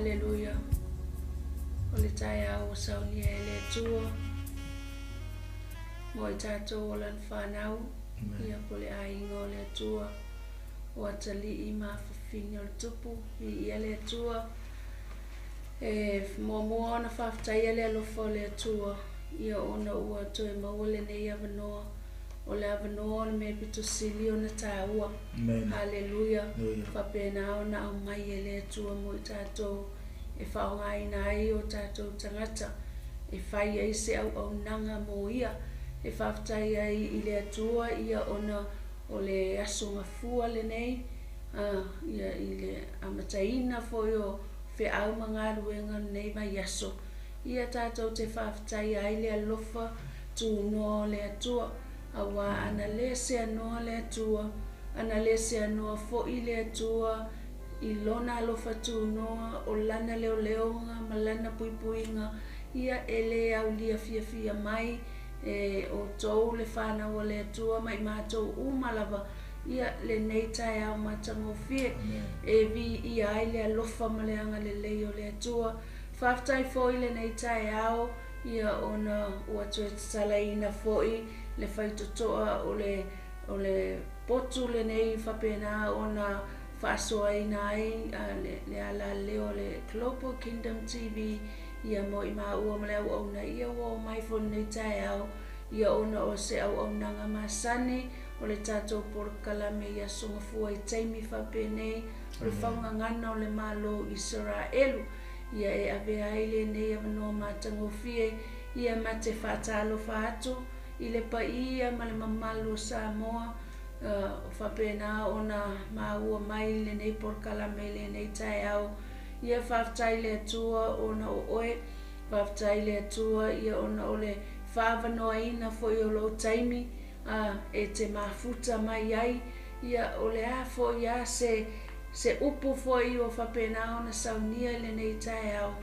Hallelujah. Ole tai au sauni ele tua. Mo tato olan whanau. Ia pole a ingo le tua. O atali I mawhawhini o le tupu. I ia le tua. Mo mua ona whawhtai ele alofa le tua. Ia ona ua toe maua le nei avanoa. O le avanoa le me pito sili ona tāua. Hallelujah. Whapena ona au mai ele tua mo I tātou. E whaongaina ai o tātou tangata. E whai ai se au nanga mo ia. E whawhtai ai I le atua ia ona o le asonga fua le nei. Ia I le amataina fo yo fe au mga ruenga nei mai aso. Ia tātou te whawhtai ai le alofa tu noa le atua. Awa ana le se anoa le atua. Ana le se anoa fo I le atua. I lona alofa tu noa o lana leo leonga malana pui puinga. Ia ele au lia fia fia mai. O tou le whana o le atua mai mātou umalava. Ia le nei tai au matango fie. E vi I ai le alofa maleanga le leo le atua. Whaftai foi le nei tai au. Ia ona ua tue talaina foi. Le whaitotoa o le potu le nei whapena ona whasoa ina ai. Le ala leo le Global Kingdom TV. Ia mo I maa ua maleu au na ia ua mai fo nei tai au. Ia ona o se au nanga masani. O le tātou porkala me ia songa fua I taimi whapenei. O le Faugagana o le Malo Isaraelu. Ia e ave ai le nei avanoa matango fie. Ia mate whatalo whaato. I le paia ma le mamalo Samoa. O whapena ona maua mai le nei porkala me le nei tai au. Ia whaftai le atua ona o oe. Whaftai le atua ia ona o le whawanoa ina fo I o lo taimi. E te mafuta mai ai. Ia o le a fo ia se upu fo I o whapena ona saunia le nei tai au.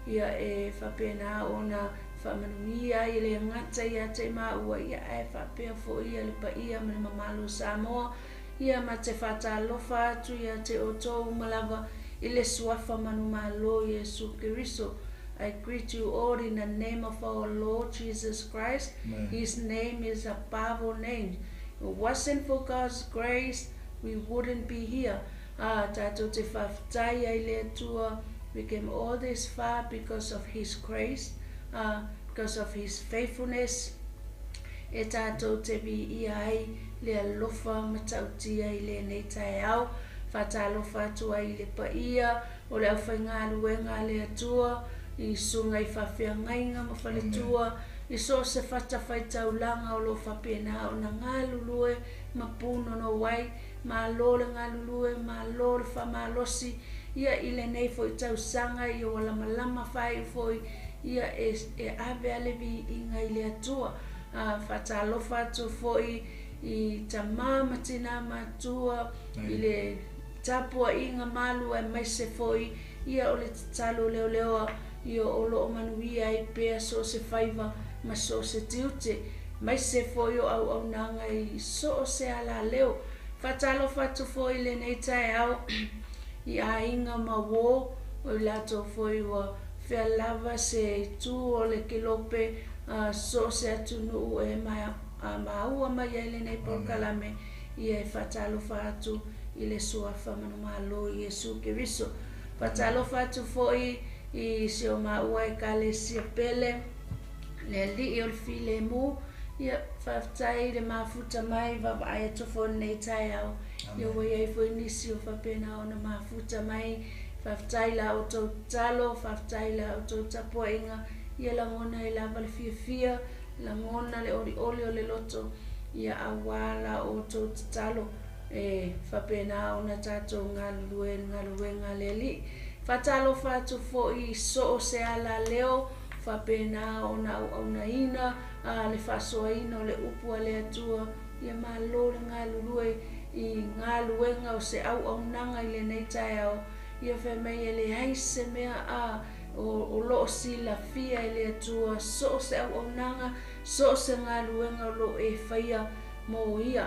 Ia e whapena ona whamanuia I le ngata ia te maua. Ia e whapea fo ia le pa ia me mamalo Samoa. Ia ma te whatalofa atu ia te otou malava. I le suafa manu malo Yesu Kiriso. I greet you all in the name of our Lord Jesus Christ. Amen. His name is above all names. If it wasn't for God's grace, we wouldn't be here. Tato te whaftai ai le atua. We came all this far because of His grace, because of His faithfulness. E tato te vi I ai le alofa matautia I le nei tai au. Whatalofa atu ai le pa ia. O le au whainga luenga le atua. I sunga I whawhia ngainga ma whaletua. I so se whatawhai taulanga o lo whapena o na ngā lulue ma puno no wai. Ma lore ngā lulue, ma lore whamalosi. Ia I le nei fo I tausanga I o lama whai foi. Ia e ave alevi I ngai le atua. Whatalofa atu foi I tamama tina matua. I le tapua inga malu e maise foi. Ia o le talo leo leoa. Ia o lo manuia I pea so se whaiva ma so se tiute. Mai se foi o au nanga I so se ala leo. Whatalo whatu foi le nei tai au. I a inga ma wo. O lato foi wa whea lava se tu o le kilope. So se atunu e maua mai e le nei porkalame. Ia e whatalo whatu I le suafa manu malo Yesu Kiriso. Whatalo whatu foi I se o maua e kale sia pele. Le li o le file mu. Ia whaftai le mafuta mai. Vava ai atofo nei tai au. Ia wai ai fo inisi o whapena o na mafuta mai. Whaftai la o tau talo. Whaftai la o tau tapoinga. Ia langona I lava le fia fia. Langona le oli o le loto. Ia awala o tau talo. Whapena o na tato ngā lue ngā li. Whatalo whatu fo I so se ala leo. Whapena o na ina. Le whasoa ina o le upua le atua. Ia malo le ngā lulue. I ngā luenga o se au nanga I le nei tai au. Ia whamei e le haise mea o loo sila fia I le atua. So se au nanga. So se ngā luenga o lo e whaia. Mo ia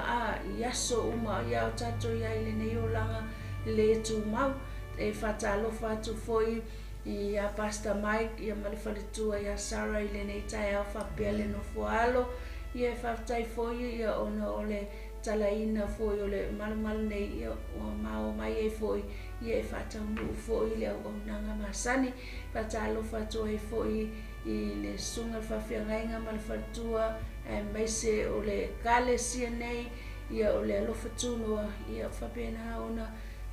iaso uma ia o tato ia I le nei o langa le tu mau. E whatalo whatu foi ia Pastor Mike ia malifalitua ia Sarah ile nei tai au whapele no fualo ia whaftai foi ia ona ole talaina foi ole malu nei ia o mao mai e foi ia e whatau mu foi le au nanga masani patalo fatua e foi i le sunga whawhiangainga malifalitua mai se ole kale sia nei ia ole alofa tunua ia whapena ona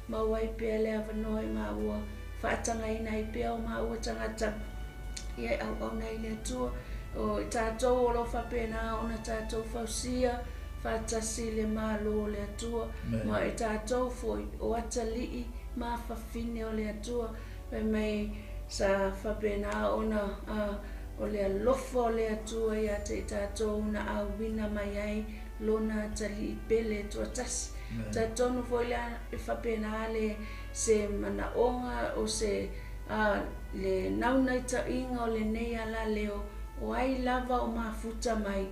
mawai pea le avanoi maua whaatangaina i pea o maua tangata ia au nei le tua o tātou o lo whapena ona tātou whausia whaatasi le Malo le tua ma e tātou foi o atalii ma whawhine o le tua mai sa whapena ona o le alofa o le tua ia te tātou na awina mai ai lona tali pele tua tasi tātou foi le whapena le se manaonga o se le naunaita inga o le nei ala leo o ai lava o mafuta mai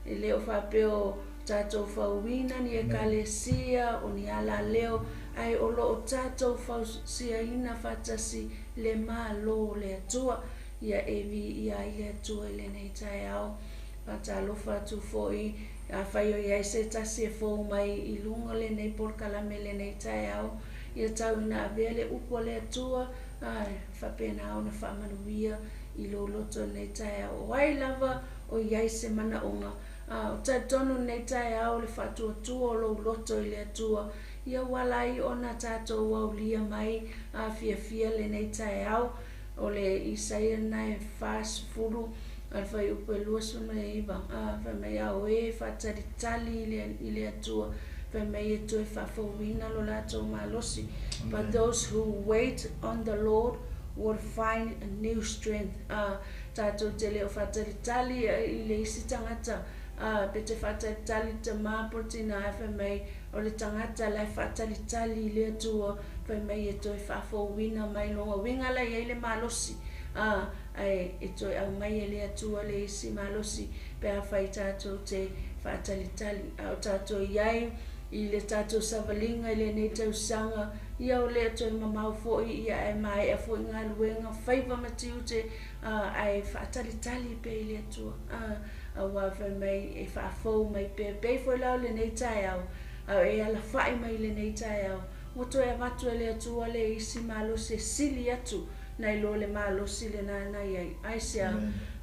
e leo whapeo tātou whauina ni e kalesia o ni ala leo ai o lo o tātou whausia ina whatasi le Malo le atua ia evi ia i le atua i le nei tai au patalo whatu foi a whaio iai se tasi e fōu mai i lunga le nei porkalame le nei tai au ia tau ina avea le upo le atua whapena au na whamanuia i lo loto nei tai au o ai lava o iai se manaonga o taitonu nei tai au le whatua tua o lo loto i le atua ia walai ona tātou au lia mai a fia le nei tai au o le Isaraelu nai fast furu al fai upo e lua suna e iwa fa mei au e whataritali i le atua fa mei e tue whafawina lo lato malosi but those who wait on the Lord will find a new strength tātou te leo whataritali i le isi tangata pe te whataritali te māpotina fa mei o le tangata lai whataritali i le atua fa mei e tue whafawina mai longa wingala i le malosi e toi au mai e le atua le isi malosi pe a whai tātou te whaatalitali au tātou iai i le tātou savalinga i le nei tausanga ia o le atoi mamau foi ia e mai e foi ngā luenga whaiva matiu te ai whaatalitali pe i le atua a wawha mai e whaafou mai pe foi lau le nei tai au e ala whai mai le nei tai au moto e watu e le atua le isi malosi e sili atu nai lo le malosi le nana iai ai sea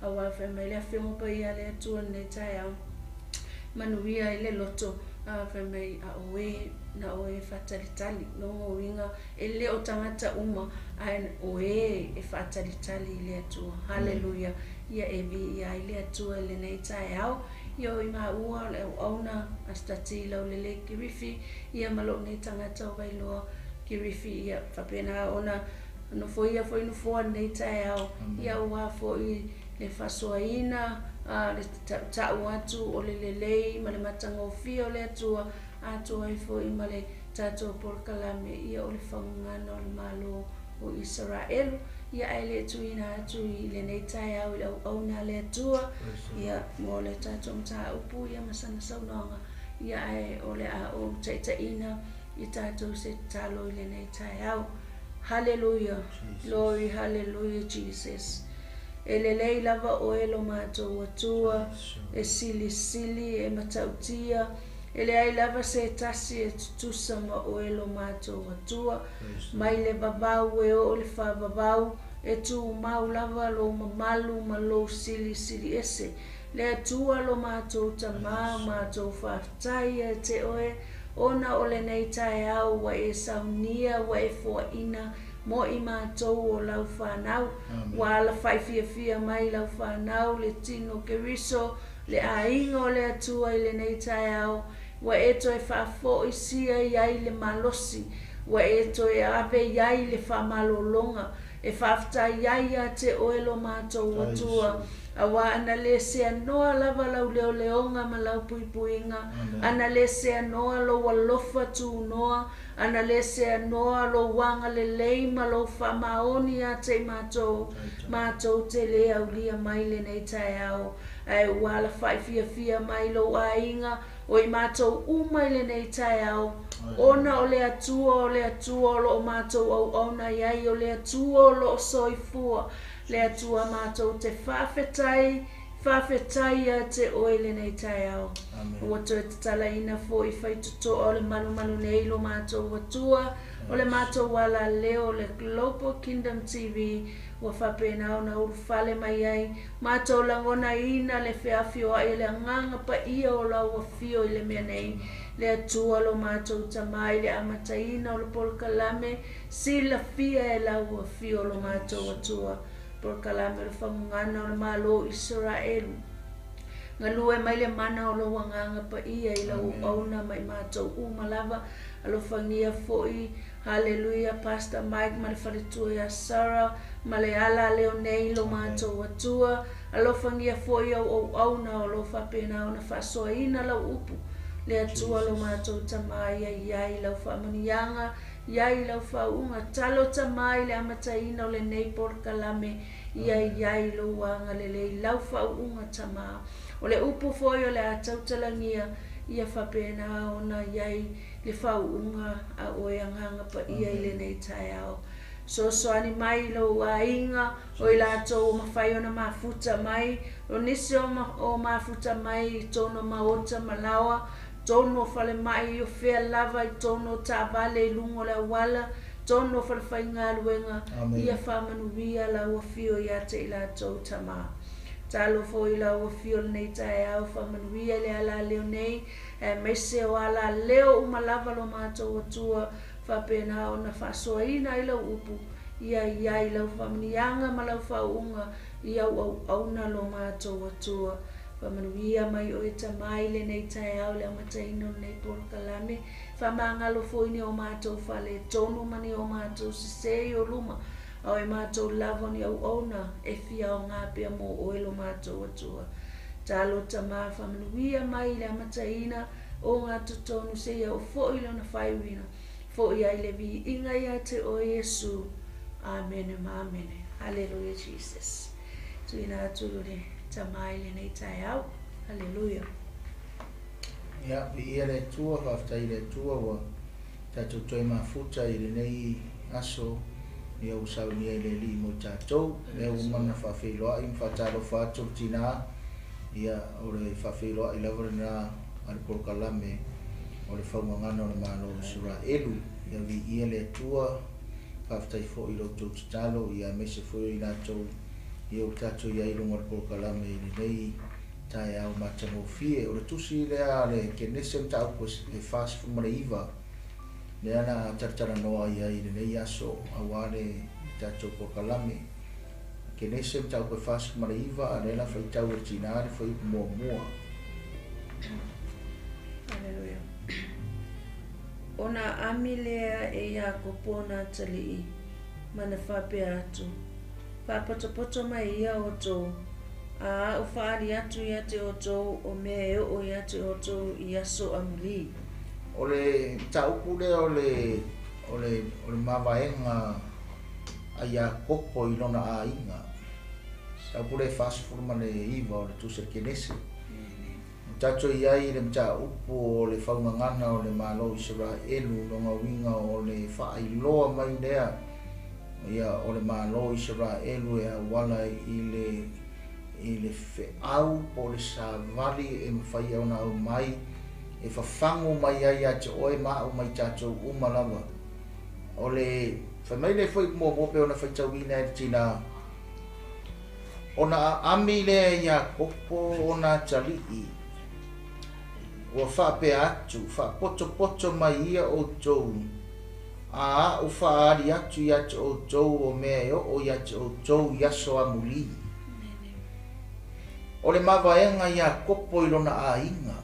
a wawha mai le awhiamo pa ia le atua nei tai au manuia i le loto fa mai a oe na oe whatalitali no winga e le o tangata uma ai oe e whatalitali le atua hallelujah ia evi ia le atua le nei tai au ia i ma ua le auna astati lau le kirifi ia malo nei tangata o wailoa kirifi ia whapena ona no foi no foa nei tai au ia ua foi le fasoaina le ta'u atu o le lelei ma le matanga o fia o le atua atua i foi ma le tātou porkalame ia o le whangana o le Malo o Isaraelu ia ai le tuina atu i le nei tai au i au na le atua ia mo le tātou mta upu ia masana saunanga ia ai o le a o taitaina i tātou se talo i le nei tai au hallelujah glory hallelujah Jesus ele lei lava o elo mātou atua e sili e matautia ele ai lava se tasi e tutusa ma o elo mātou atua mai le babau e o le whababau e tu mau lava lo mamalu ma lo sili ese le atua lo mātou tamā mātou whaftai e te oe ona o le nei tai au wa e saunia wa e foaina mo i mātou o lau whanau wa ala whaifia mai lau whanau le tino ke riso le ainga o le atua i le nei tai au wa e toi whafo i sia i ai le malosi wa e toi ape i ai le whamalolonga e whafta i ai a te oelo mātou atua awa ana le se noa lava lau leo leonga ma lau puipuinga ana le se noa lo walofa tu noa ana le se noa lo wanga le lei ma lo whamaoni a te mātou te lea ulia mai le nei tai au ai wala whaifia mai lo ainga o I mātou uma I le nei tai au. Ona o le atua o lo o mātou au auna iai o le atua o lo o soifua. Le atua mātou te whawhetai a te oe le nei tai au. Ua toi te tala ina fo I whaituto o le malu nei lo mātou atua. O le mātou wala leo le Global Kingdom TV. Ua whapena o na urufale mai ai. Mātou langona ina le whiawhio a le nganga pa ia o la ua fio I le mea nei. Le atua lo mātou tamai le amataina o le Polkalame. Sila fia e la ua fio lo mātou atua. Polkalame le Faugagana o le Malo Isaraelu. Ngalue mai le mana o lo wanganga pa ia I la uauna mai mātou umalava. Alo fangia foi. Hallelujah, Pastor Mike, ma le whaletua ia Sarah, ma le ala leo nei lo mātou atua. Alo fangia foi au auna o lo whapena o na whasoa ina lau upu. Le atua lo mātou tamai iai lau whamanianga, iai lau whaunga. Talo tamai le amataina o le nei Polkalame, iai lo wanga le lau whaunga tama. O le upu foi o le atau talangia, ia whapena o na iai le whaunga a oeanganga pa ia I le nei tai au. So ani mai lo ainga o I lato o mawhai o na mafuta mai, o nisi o mafuta mai tono maota malawa, tono fale mai o fea lava I tono tāwale I lungo le wala, tono fale whainga luenga, ia whamanuia la ua fio ia te I lato tama. Talo fo I la ua fio nei tai au, whamanuia le ala leo nei, mese o ala leo umalava lo mātou atua, whapena o na whasoa ina I lau upu, ia I lau whamanianga ma lau whaunga, ia auna lo mātou atua. Whamanuia mai o e tamai le nei tai au le amataino nei Polkalame, whamangalo foini o mātou whale tonu mani o mātou sisei o luma, au e mātou lavoni au auna, e fia o ngāpia mo oelo mātou atua. Talo tama whamanuia mai le amataina o ngā tutonu se ia o fo'i lo na whaiwina. Fo'i ai le vi inga ia te o Yesu. Amen and amen. Hallelujah, Jesus. Tuina atulu le tamai le nei tai au. Hallelujah. Ia, ia le tua, whaftai le tua wa tatou toi mafuta I le nei aso ia usau ni le li mo tatou. Lea umana whawhiloa I mwhataro whātou tina. Ia o le whawhiloa I lawa na al Polkalame o le Faugagana o le Malo Isaraelu. Ia vi ia le tua whaftai fo I lotou tatalo ia mese fo I natou ia o tatou ia I lunga le Polkalame I le nei tai au matamofie o le tusi lea le kenese mta au le fast fumare iva le ana tartara noa ia I le nei aso awale tatou Polkalame kenese mta au fast fumare iva le la faitau o tinare foi mua. Hallelujah. Ona amilea e ia kopona tali mana whape atu. Whapato mai ia o tō. A o whaari atu ia te o tō o mea o ia te o tō I aso amuli. O le taupu le o le mawaenga a ia kopo I lona a inga. Taupu le fast formale iva o le tuse kenese. Tato iai le mta upu o le Faugagana o le Malo Isaraelu longa winga o le whaailoa mai lea. Ia o le Malo Isaraelu e wala I le whiau po le savali e mwhai au na au mai e whawhango mai ai a te oe maa o mai tato umalawa. O le whamai le whai mo mope o na whaitau ina e tina o na ami le ia kopo o na talii. Ua whape atu, whapoto mai ia o tau. A o whaari atu ia te o tau o mea o ia te o tau iaso amuli. O le mawaenga ia kopo I lona a inga.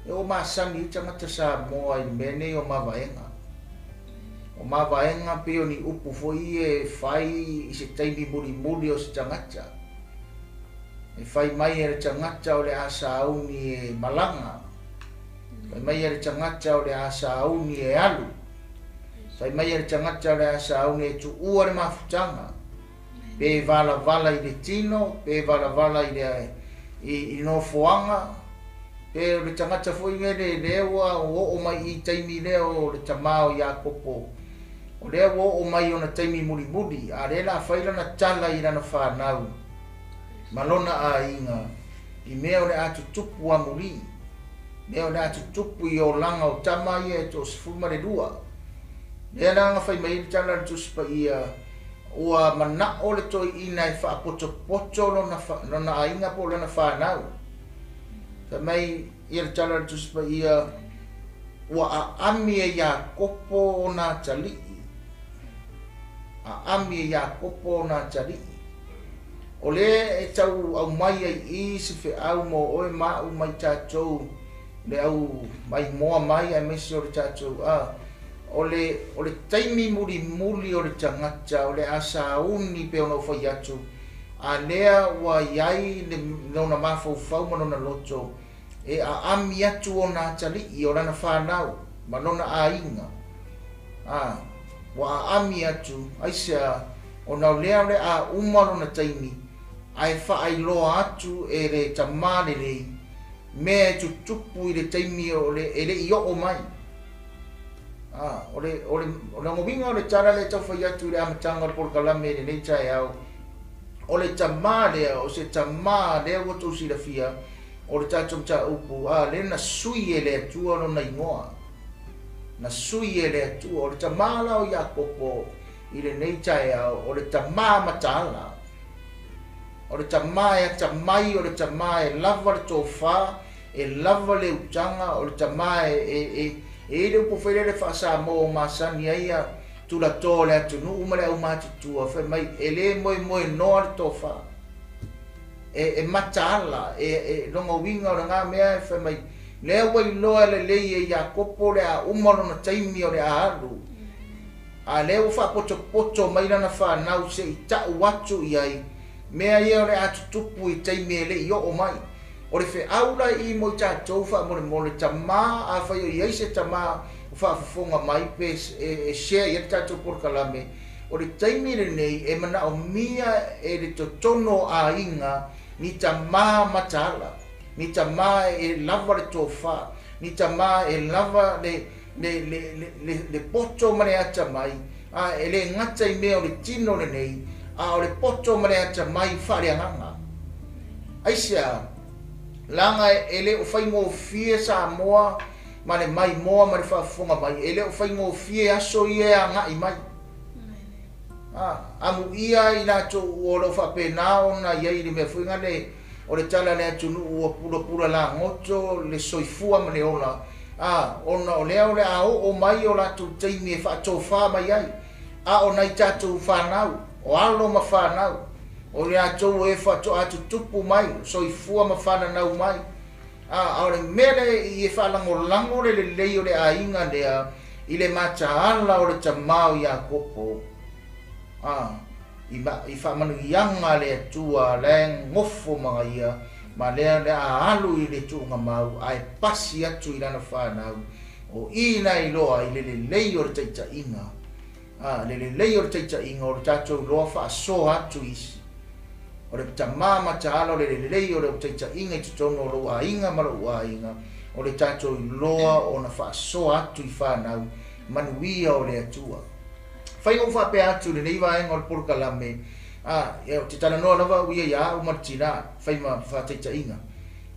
E o maasani I tangata sa moa I mene o mawaenga. O mawaenga peo ni upu foi e whai I se taimi muli o se tangata. E whai mai e tangata o le asa auni e malanga. Whai mai e tangata o le asa auni e alu. Whai mai e tangata o le asa auni e tu ua le mafutanga. Pe vala I le tino, pe vala I le I no foanga. Pe le tangata foi ngere le o mai I taimi le o le tamao ya kopo. O le o mai ona taimi muri a le la faila na tala I na whanau. Malona a inga I mea o le atu tupu a muri. Mea o le atu tupu I o langa o tama ia e to sifuma le dua. Lea nanga fai mai le tala le tuspa ia ua mana o le toi ina e wha poto lona a inga po lona whanau. Sa mai ia le tala le tuspa ia ua a ami e ia kopo na tali. A ami e ia kopo na tali. O le e tau au mai ai I se fe au mo oe mau mai tātou le au mai moa mai ai mesi o le tātou o le taimi muri o le tangata o le asa uni pe ono fai atu a lea ua iai le nona mafau ma nona loto e a ami atu o nā tali I o lana whanau ma nona a inga ua a ami atu aisea o nau lea le a umaro na taimi ai whaai loa atu e le tamale lei mea tu tupu I le taimi o le ele I o mai o le ngovinga o le tara le tau whai atu le amatanga o le porkalame le nei tai au o le tamale o se tamale o tu si la fia o le tatou ta upu le na sui e le atua no na ingoa na sui e le atua o le tamala o Iakopo I le nei tai au o le tamama matala o le tamai a tamai o le tamai lava le tofa e lava le utanga o le tamai e le upo whaere le whaasa mo masani aia tula tō le atu nu umare au mati tua whai mai e le moe noa le tofa e mataala e longa winga o ngā mea whai mai le wai loa le lei e Iakopo le a umaro na taimi o le a alu a le o wha poto mai lana whanau se I tau watu I ai mea ia o le atu tupu I taimi e le I o mai o le fe aula I mo tātou wha mo le tamā a whai o iai se tamā wha whafonga mai pe e share I tātou porkalame o le taimi le nei e mana o mia e le totono a inga ni tamā matala ni tamā e lava le tofa ni tamā e lava le poto mane ata mai e le ngata I mea o le tino le nei o le poto mane ata mai whareanganga aisia langa ele o fai mo fie sa moa mane mai moa mane fa fonga mai ele o fai mo fie aso ia nga I mai amu ia ina to o lo fa penao na ia I me fuinga le o le tala le atu o pura la ngoto le soifua mane ola ona o le a o mai o la tu taimi fa to fa mai ai o nai tatu fa nau o alo ma fa nau o le atou e whato atu tupu mai, so I fua ma whana nau mai. O le mele I e whalango le lei o le a inga lea, I le mataala o le tamau Iakopo. I whamanu ianga le atua, le ngofo mga ia, ma lea le a alu I le tuunga mau, a e pasi atu I lana whanau, o ina I loa I le lei o le taita inga. Le lei o le taita inga o le tatou loa wha so atu isi. O le tamā mataala o le lelei o le taita inga I tutono o lo a inga ma lo a inga o le tatou I loa o na whaasoa atu I whanau manuia o le atua. Whai o whape atu le nei vaenga o le porkalame o te tala noa lava uia ia o martina whai ma whataita inga.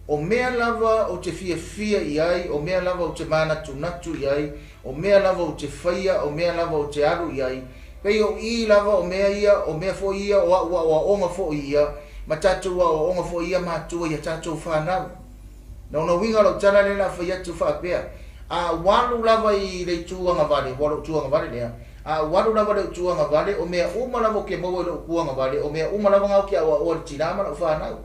O mea lava o te fia I ai, o mea lava o te mana tunatu I ai, o mea lava o te whaia, o mea lava o te aru I ai, pei o I lava o mea ia, o mea fo ia, o onga fo ia, ma tātou o onga fo ia mātua ia tātou whanau. Na ona winga lau tana le la whai atu whapea. Walu lava I le tuanga vale, walu tuanga vale lea. Walu lava le tuanga vale, o mea uma lava ke maua le tuanga vale, o mea uma lava ngau ki awa o le tinama lau whanau.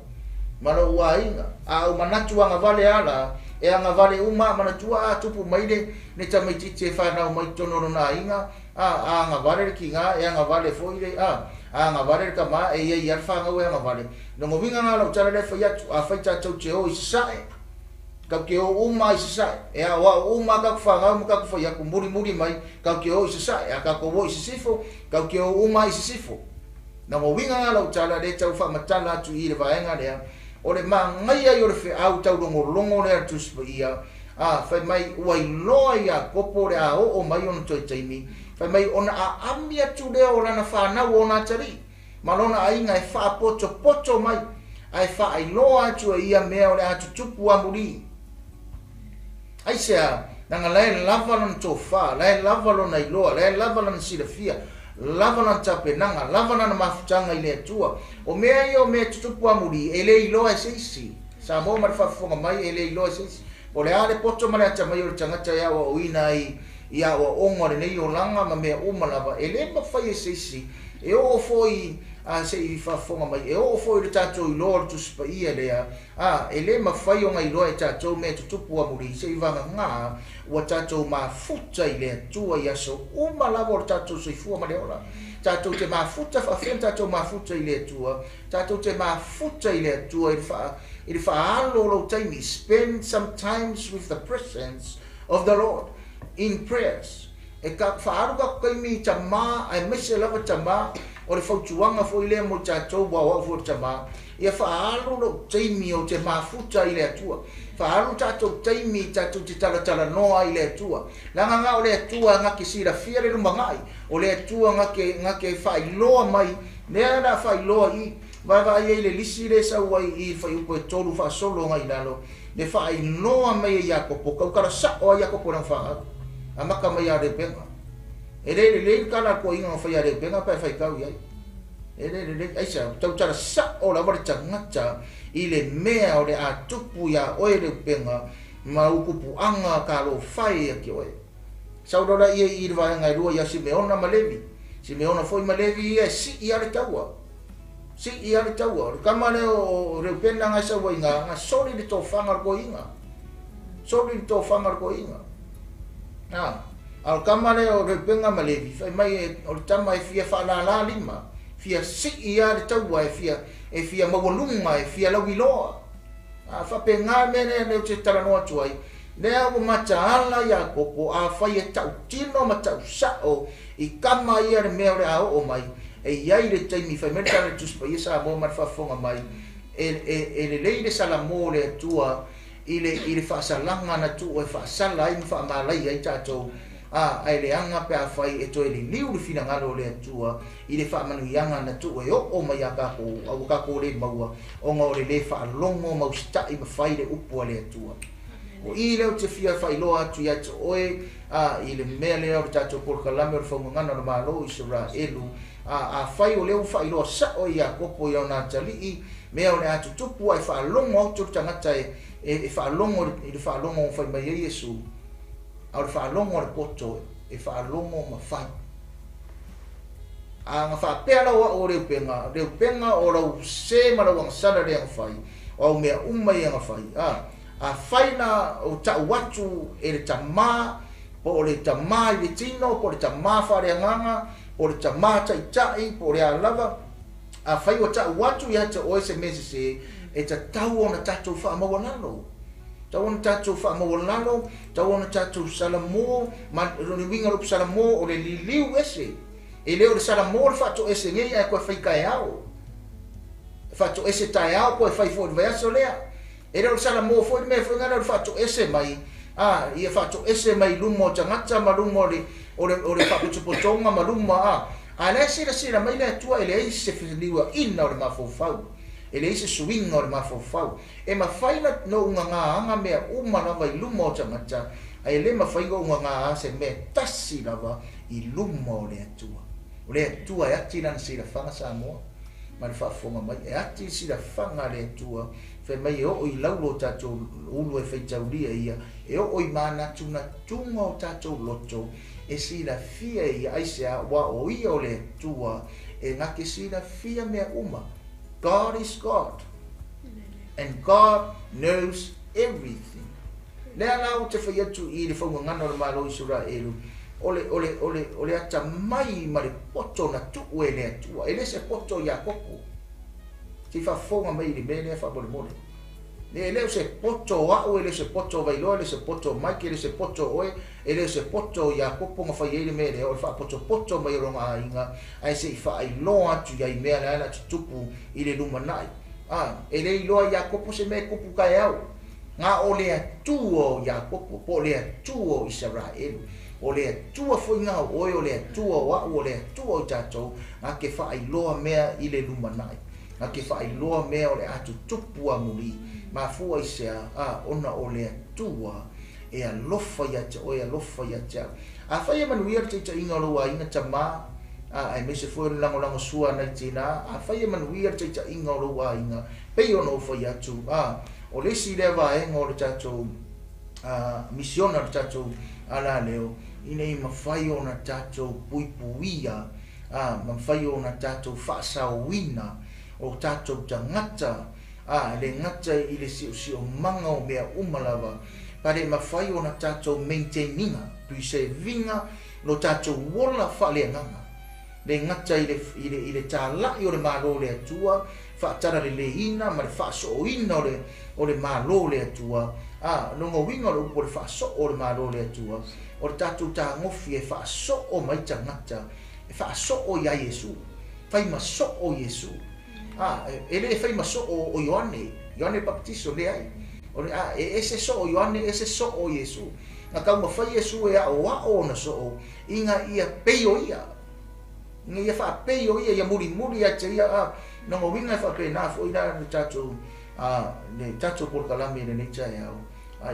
Mana ua inga. O manatuanga vale ala, e anga vale uma, manatua tupu maile, ne tamaititi e whanau mai tono na inga, anga vale ki ngā, e anga vale foile, anga vale ka ma, e ia iar whangau e anga vale. Nongo winga ngā lau tala le whai atu, a whai tātou te o I sae, kau ke o uma I sae, e a wa uma kaku whangau, ma kaku whai aku muri mai, kau ke o I sae, a kako o I sifo, kau ke o uma I sifo. Nongo winga ngā lau tala le tau whamatala atu I le vaenga lea, o le mangai ai o le wheau tau longo le atu ia, whai mai uai loa ia kopo le a o mai ona toi taimi, whai mai ona a ami atu leo o lana whanau o nā tari, malona a inga e wha poto mai, ai wha ai loa atu ia mea o le atu tupu amuri. Ai sea, nanga lae lava lana tō wha, lae lava lana i loa, lae lava lana silafia, lava lana tapenanga, lava lana mafutanga i le atua. O mea i o mea tutupu amuri, e le i loa e seisi. Sa mo mara whafonga mai, e le i loa e seisi. O le ale poto mara ata mai o le tangata ia o uina i a o onga le nei o langa ma mea umalava. E le mawhai e seisi, e o foi se i whafonga mai, e o foi le tatou i loa tu spa ia lea, e le mawhai o ngai loa e tatou mea tutupu amuri, se i vanga ngā, ua tatou mafuta i lea tua i aso, umalava o le tatou soifua ma le ora. Tatou te mafuta whawhen, tatou mafuta i lea tua, tatou te mafuta i lea tua i le whaalo lo taimi, spend some times with the presence of the Lord in prayers. E ka whaaru ka kaimi ta maa, ai mese lava ta maa, o le whautuanga fo i lea mo tatou wa fo ta maa, ia whaaru lo taimi o te mafuta i lea tua. Whaaru tatou taimi tatou te talatala noa i lea tua. Langa ngā o lea tua ngake sira fia le rumangai, o lea tua ngake whailoa mai, nea na whailoa i, vai e le lisi le sa wai i whai upo e tolu whaasolo ngai lalo, le whailoa mai e Iakopo, kaukara sa o Iakopo nang whaau. Amaka mai a repenga. E le kana ko inga whai a repenga pa whai kau iai. E le aisa, tau tara sa o la wari tangata i le mea o le a tupu ia oe repenga ma ukupu anga ka lo whai a ki oe. Saurora ia i le vaenga i rua ia Simeona ma Levi. Simeona foi ma Levi ia si i ale taua. Si i ale taua. Kamane o repenga ngai sa wai ngā sori le tō whangar ko inga. Sori le tō whangar ko inga. Al kamane o repenga ma Levi, fai mai o tama e fia whanala lima, fia si ia le taua e fia mawalunga, e fia lauiloa. Whape ngā mene leo te taranoa tuai, lea o mata ala Iakopo a whai e tau tino ma tau sao i kama ia le mea le ao o mai, e iai le taimi whai mene tane tuspa ia sa mo mat whafonga mai, e le leile salamo le atua, i le whaasalanga na tu o e whaasala i mwha amalai ai tātou ai le anga pe a whai e toi li liu le whina ngalo le atua i le whaamanuianga na tu e o mai a kako au kako le maua o ngā o le whaalongo maustai ma whai le upua le atua o i leo te whia whai loa atu i atu oe i le mea leo le tātou porkalame o le whaungangana o le Malo Isaraelu a whai o leo whai loa sa o i a kopo i au nā tali mea o le atu tupu ai whaalongo au tu tangata e whaalongo i le whaalongo o whai mai e Yesu au le whaalongo le poto e whaalongo ma whai a ngā whaapea laua o reu penga o rau se marawang sana rea ngā whai o au mea umai ngā whai a whai na o tau watu e le tamā po o le tamā i le tino po le tamā whare nganga po le tamā tai po le alava a whai o tau watu i hata o ese mese se e ta tau ona tatou whaamawanalo. Tau ona tatou whaamawanalo, tau ona tatou salamo, roni winga rupu salamo o le liliu ese. E leo le salamo le whato ese ngei a koe whaika e ao. Whato ese tae ao koe whai fōi vai aso lea. E leo le salamo fōi mea whainga le whato ese mai, ia whato ese mai lumo tangata ma lumo o le whaputupotonga ma lumo a lea sira mai lea tua e lea ise whiliwa ina o le mawhawhau. E le ise suinga o le mawhawhau. E mawhaina no unga ngā anga mea uma lava i luma o tangata, a e le mawhainga unga ngā ase mea tasi lava i luma o le atua. O le atua e ati lana sira whanga sa moa, ma le whaafonga mai, e ati sira whanga le atua, whai mai e o i laulo tātou ulu e whaitauria ia, e o i mana tuna tunga o tātou loto, e sira fia ia aisea wa o ia o le atua, e ngake sira fia mea uma. God is God. And God knows everything. Lea lau te whai atu i le whaungangana o le Malo Isaraelu. Ole ata mai ma le poto na tuku e le atua. E le se poto i a koko. Ti whafonga mai le mene a whabole mole. E leo se poto au, e le se poto vailoa, e le se poto maike, e le se poto oe, e le se poto i a kopo nga whai eile mele, o le wha poto mai ronga a inga, ai se i wha ai loa atu i ai mea le ana tutupu i le luma nai. ele iloa Iakopo se me kupu kai au nga o le atua o Iakopo po le atua o Isaraelu o le atua foi nga o le atua o le atua o tatou nga ke whaailoa mea i le lumanai nga ke whaailoa mea o le atu tupu a muri ma fua i sea ona o le atua e alofa ia te o e alofa ia te a whaia manuia te inga loa inga tama ai me se foi lango sua na tina a whaia manuia te inga loa inga pei ono whai atu o le si lewa e ngō le tatou misiona le tatou ala leo ina i mawhai o na tatou puipuia ma whai o na tatou whaasawina o tatou tangata le ngata i le si o manga o mea umalawa pare mawhai o na tatou maintaininga tui se vinga lo tatou wola whaleanganga le ngata i le tālai o le malo le atua whaatara le ina ma le whaaso ina o le malo le atua longa winga le upo le whaaso o le malo le atua o le tatou tā ngofi e whaaso o mai tangata e whaaso o ia Yesu whai maso o Yesu ele e whai maso o Ioane Baptisto le ai e se so o Ioane e se so o Yesu na kau ma whai Yesu e o na so o inga ia peio ia ia fa peio ia muri a te ia no mo winga fa pe na fo ina le tatou por kalame le necha au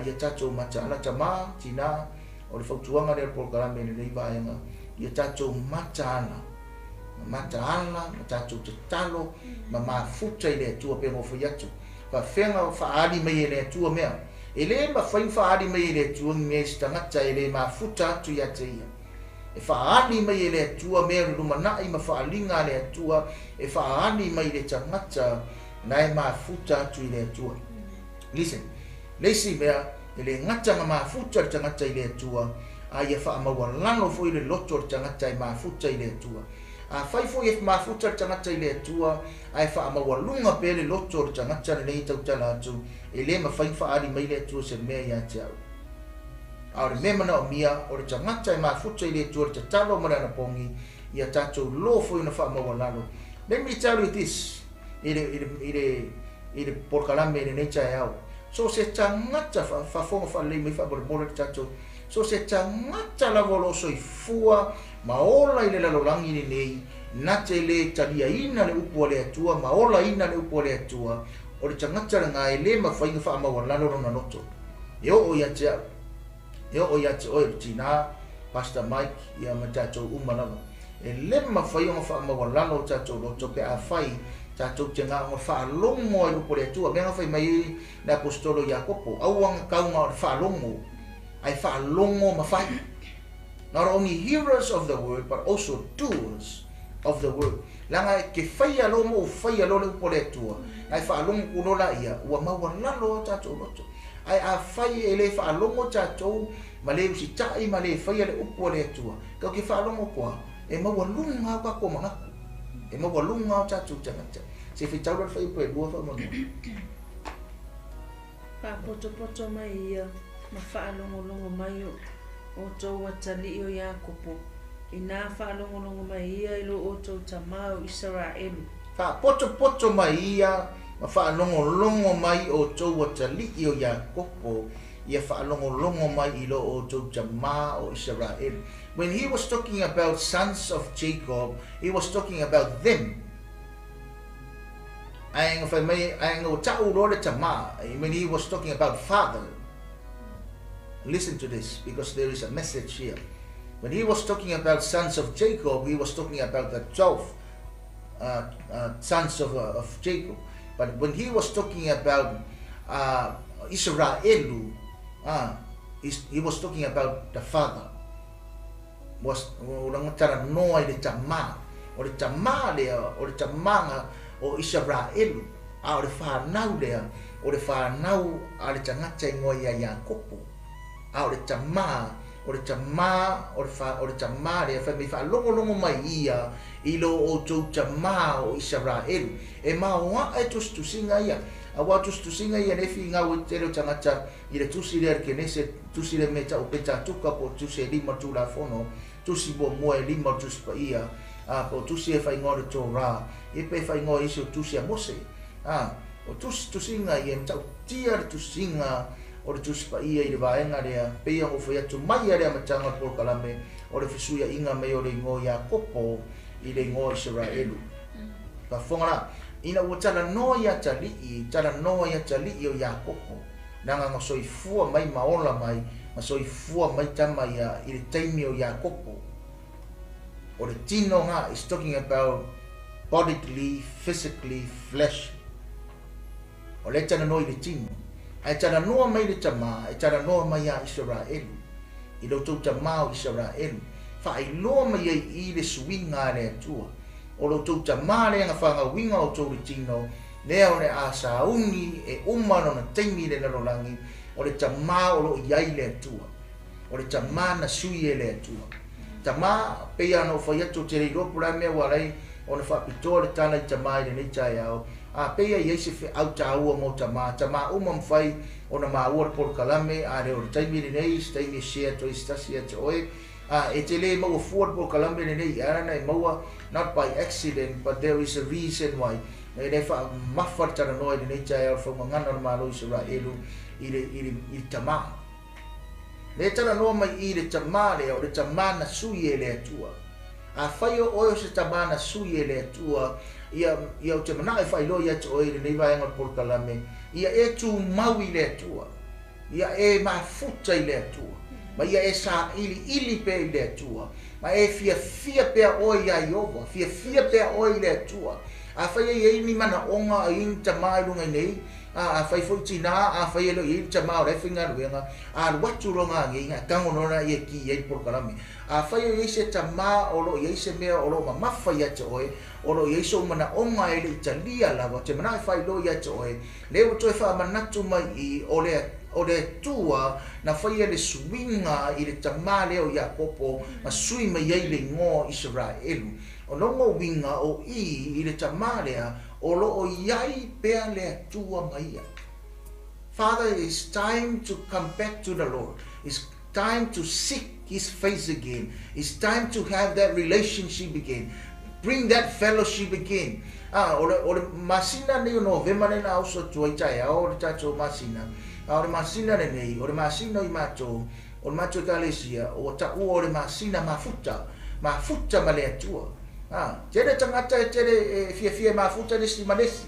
ia tatou mata tama tina o le fautuanga le por kalame le nei vaenga ia tatou mata tatou te talo ma futa ile tua pe mo foi atu fa fenga fa ali me ile tua mea ele ma fa ali me ile tua me stangata ile ma futa tu ia te ia e whaani mai e le atua mea rumanai ma whaalinga le atua e whaani mai le tangata nai maa futa atu i le atua. Listen, leisi mea e le ngata ma maa futa le tangata i le atua a ia wha maua lano fo i le loto le tangata i maa futa i le atua. A whai fo i e maa futa le tangata i le atua a e wha maua lunga pe le loto le tangata le nei tautala atu e le ma whai whaani mai le atua se mea ia te au. Aore memana o mia o le tangata e mafuta i le tua le tatalo marana pongi ia tatou lofo ina wha maua lalo. Let me tell you this, i le porkalame i le necha e au. So se tangata whafonga whalei mai whaborebola le tatou. So se tangata la voloso i fua maola i le lalolangi ni nei nate le talia ina le upua le atua maola ina le upua le atua o le tangata nga e le mawhainga wha maua lalo na noto. Eo o ia te au. Eo o ia te oe tina, Pastor Mike, ia ma tātou umanawa. E lema whai o ngā mawalano tātou loto pe a whai tātou te ngā whaalongo ai upo le atua. Mea ngā whai mai na apostolo Iakopo. Auanga kaunga o whaalongo. Ai whaalongo ma whai. Not only hearers of the word, but also doers of the word. Langa ke whai alomo o whai alo le upo le atua. Ai whaalongo kunola ia, ua mawalano tātou loto. Ai a whai e le whaalongo tātou, ma le usi tai ma le whai le upo le atua. Kau ke whaalongo koa, e maua lunga o kako mangaku. E maua lunga o tātou tangata. Se whitaura whai po e lua wha manu. Pa poto mai ia, ma whaalongo mai o tau atali o Iakopo. I nā whaalongo mai ia ilo o tau tamau Isaraelu. Pa poto mai ia, ma whaalongo mai o tau atali o Iakopo. Ia whaalongo mai ilo o tau tama o Isaraelu. When he was talking about sons of Jacob, he was talking about them. When he was talking about father. Listen to this, because there is a message here. When he was talking about sons of Jacob, he was talking about the 12 sons of Jacob. But when he was talking about Isaraelu, he was talking about the father. Was orang cara noai le tama, o le tama le o le tamanga o Isaraelu, o le whanau lea, o le whanau a le tangata ngoi a Iakopo, o le tama, o le tama le wha me whalongo mai ia, ilo o tau tama o Isaraelu, e maua e tustusinga ia, a wa tustusinga ia nefi ngau e tero tangata, i le tusi le arkenese, tusi le meta o peta tuka po tusi e lima tula fono, tusi bo mua e lima tusi pa ia, po tusi e whaingoa le tō rā, e pe whaingoa isi o tusi a Mose, o tusinga i e tau tia le tusinga o le tusi pa ia i le vaenga rea pea o fai atu mai area matanga por kalame o le fisuia inga mai o le ingo ia kopo i le ingo Isaraelu pa fongana ina ua tala noa ia tali o ia kopo nanga nga soifua mai maola mai ma soifua mai tama ia i le taimi o ia kopo o le tino nga is talking about bodily, physically, flesh. O le tana noa i le tino. Ai tana noa mai le tama, ai tana noa mai a Isaraelu. I lo tau tama o Isaraelu. Fa ai loa mai i le suinga le atua. O lo tau tama le anga whanga winga o tau le tino. Lea o le a saungi e umano na teimi le narolangi. O le tama o lo iai le atua. O le tama na sui e le atua. Tama pea no whai atu te rei ropura mea warai. O na whapitoa le tana i tama i le nei tai au. A pea i eise whi au ta ua mo tama. Tama uma mwhai o na maa ua por kalame. A reo le taimi le nei, taimi e shea to i stasi e te oe. E te le maua fuar por kalame le nei. Arana e maua, not by accident, but there is a reason why. E le wha mawhar tana noa i le nei tai au. Wha ngana na Malo Isaraelu i le tama. Le tana noa mai i le tama le o le tama na sui e le atua. A whai o oio se tamana sui e le atua, ia o te mana e whai lo ia te oire nei vai angar por kalame, ia e tu mau i le atua, ia e mafuta i le atua, ma ia e sa ili pe i le atua, ma e fia pea oi ia i ova, fia pea oi i le atua, a whai e ini mana onga a ini tamai lunga nei, a whai fwoi tina, a whai e lo i ini tamau refinga ruenga, a watu ronga ngi, a kangonona i e ki i e por kalame, a whai o ieise tama o lo ieise mea o lo ma mawhai ate oe o lo ieise o mana onga e le italia lava te mana e whai lo i ate oe le o toi wha manatu mai i o le tua na whai e le suinga i le tama leo i a popo ma sui mai ei le ngō Isaraelu o nongo winga o i le tama lea o lo o iai pea le tua mai ia. Father, it's time to come back to the Lord. It's time to seek His face again. It's time to have that relationship again. Bring that fellowship again. Ole masina nei no vemane na uso tuai tai o tacho masina. Ole masina nei, ole masina I macho, ole macho kalesia, o ta ole masina mafuta male tua. Tere tangata tere fia mafuta desi manesi.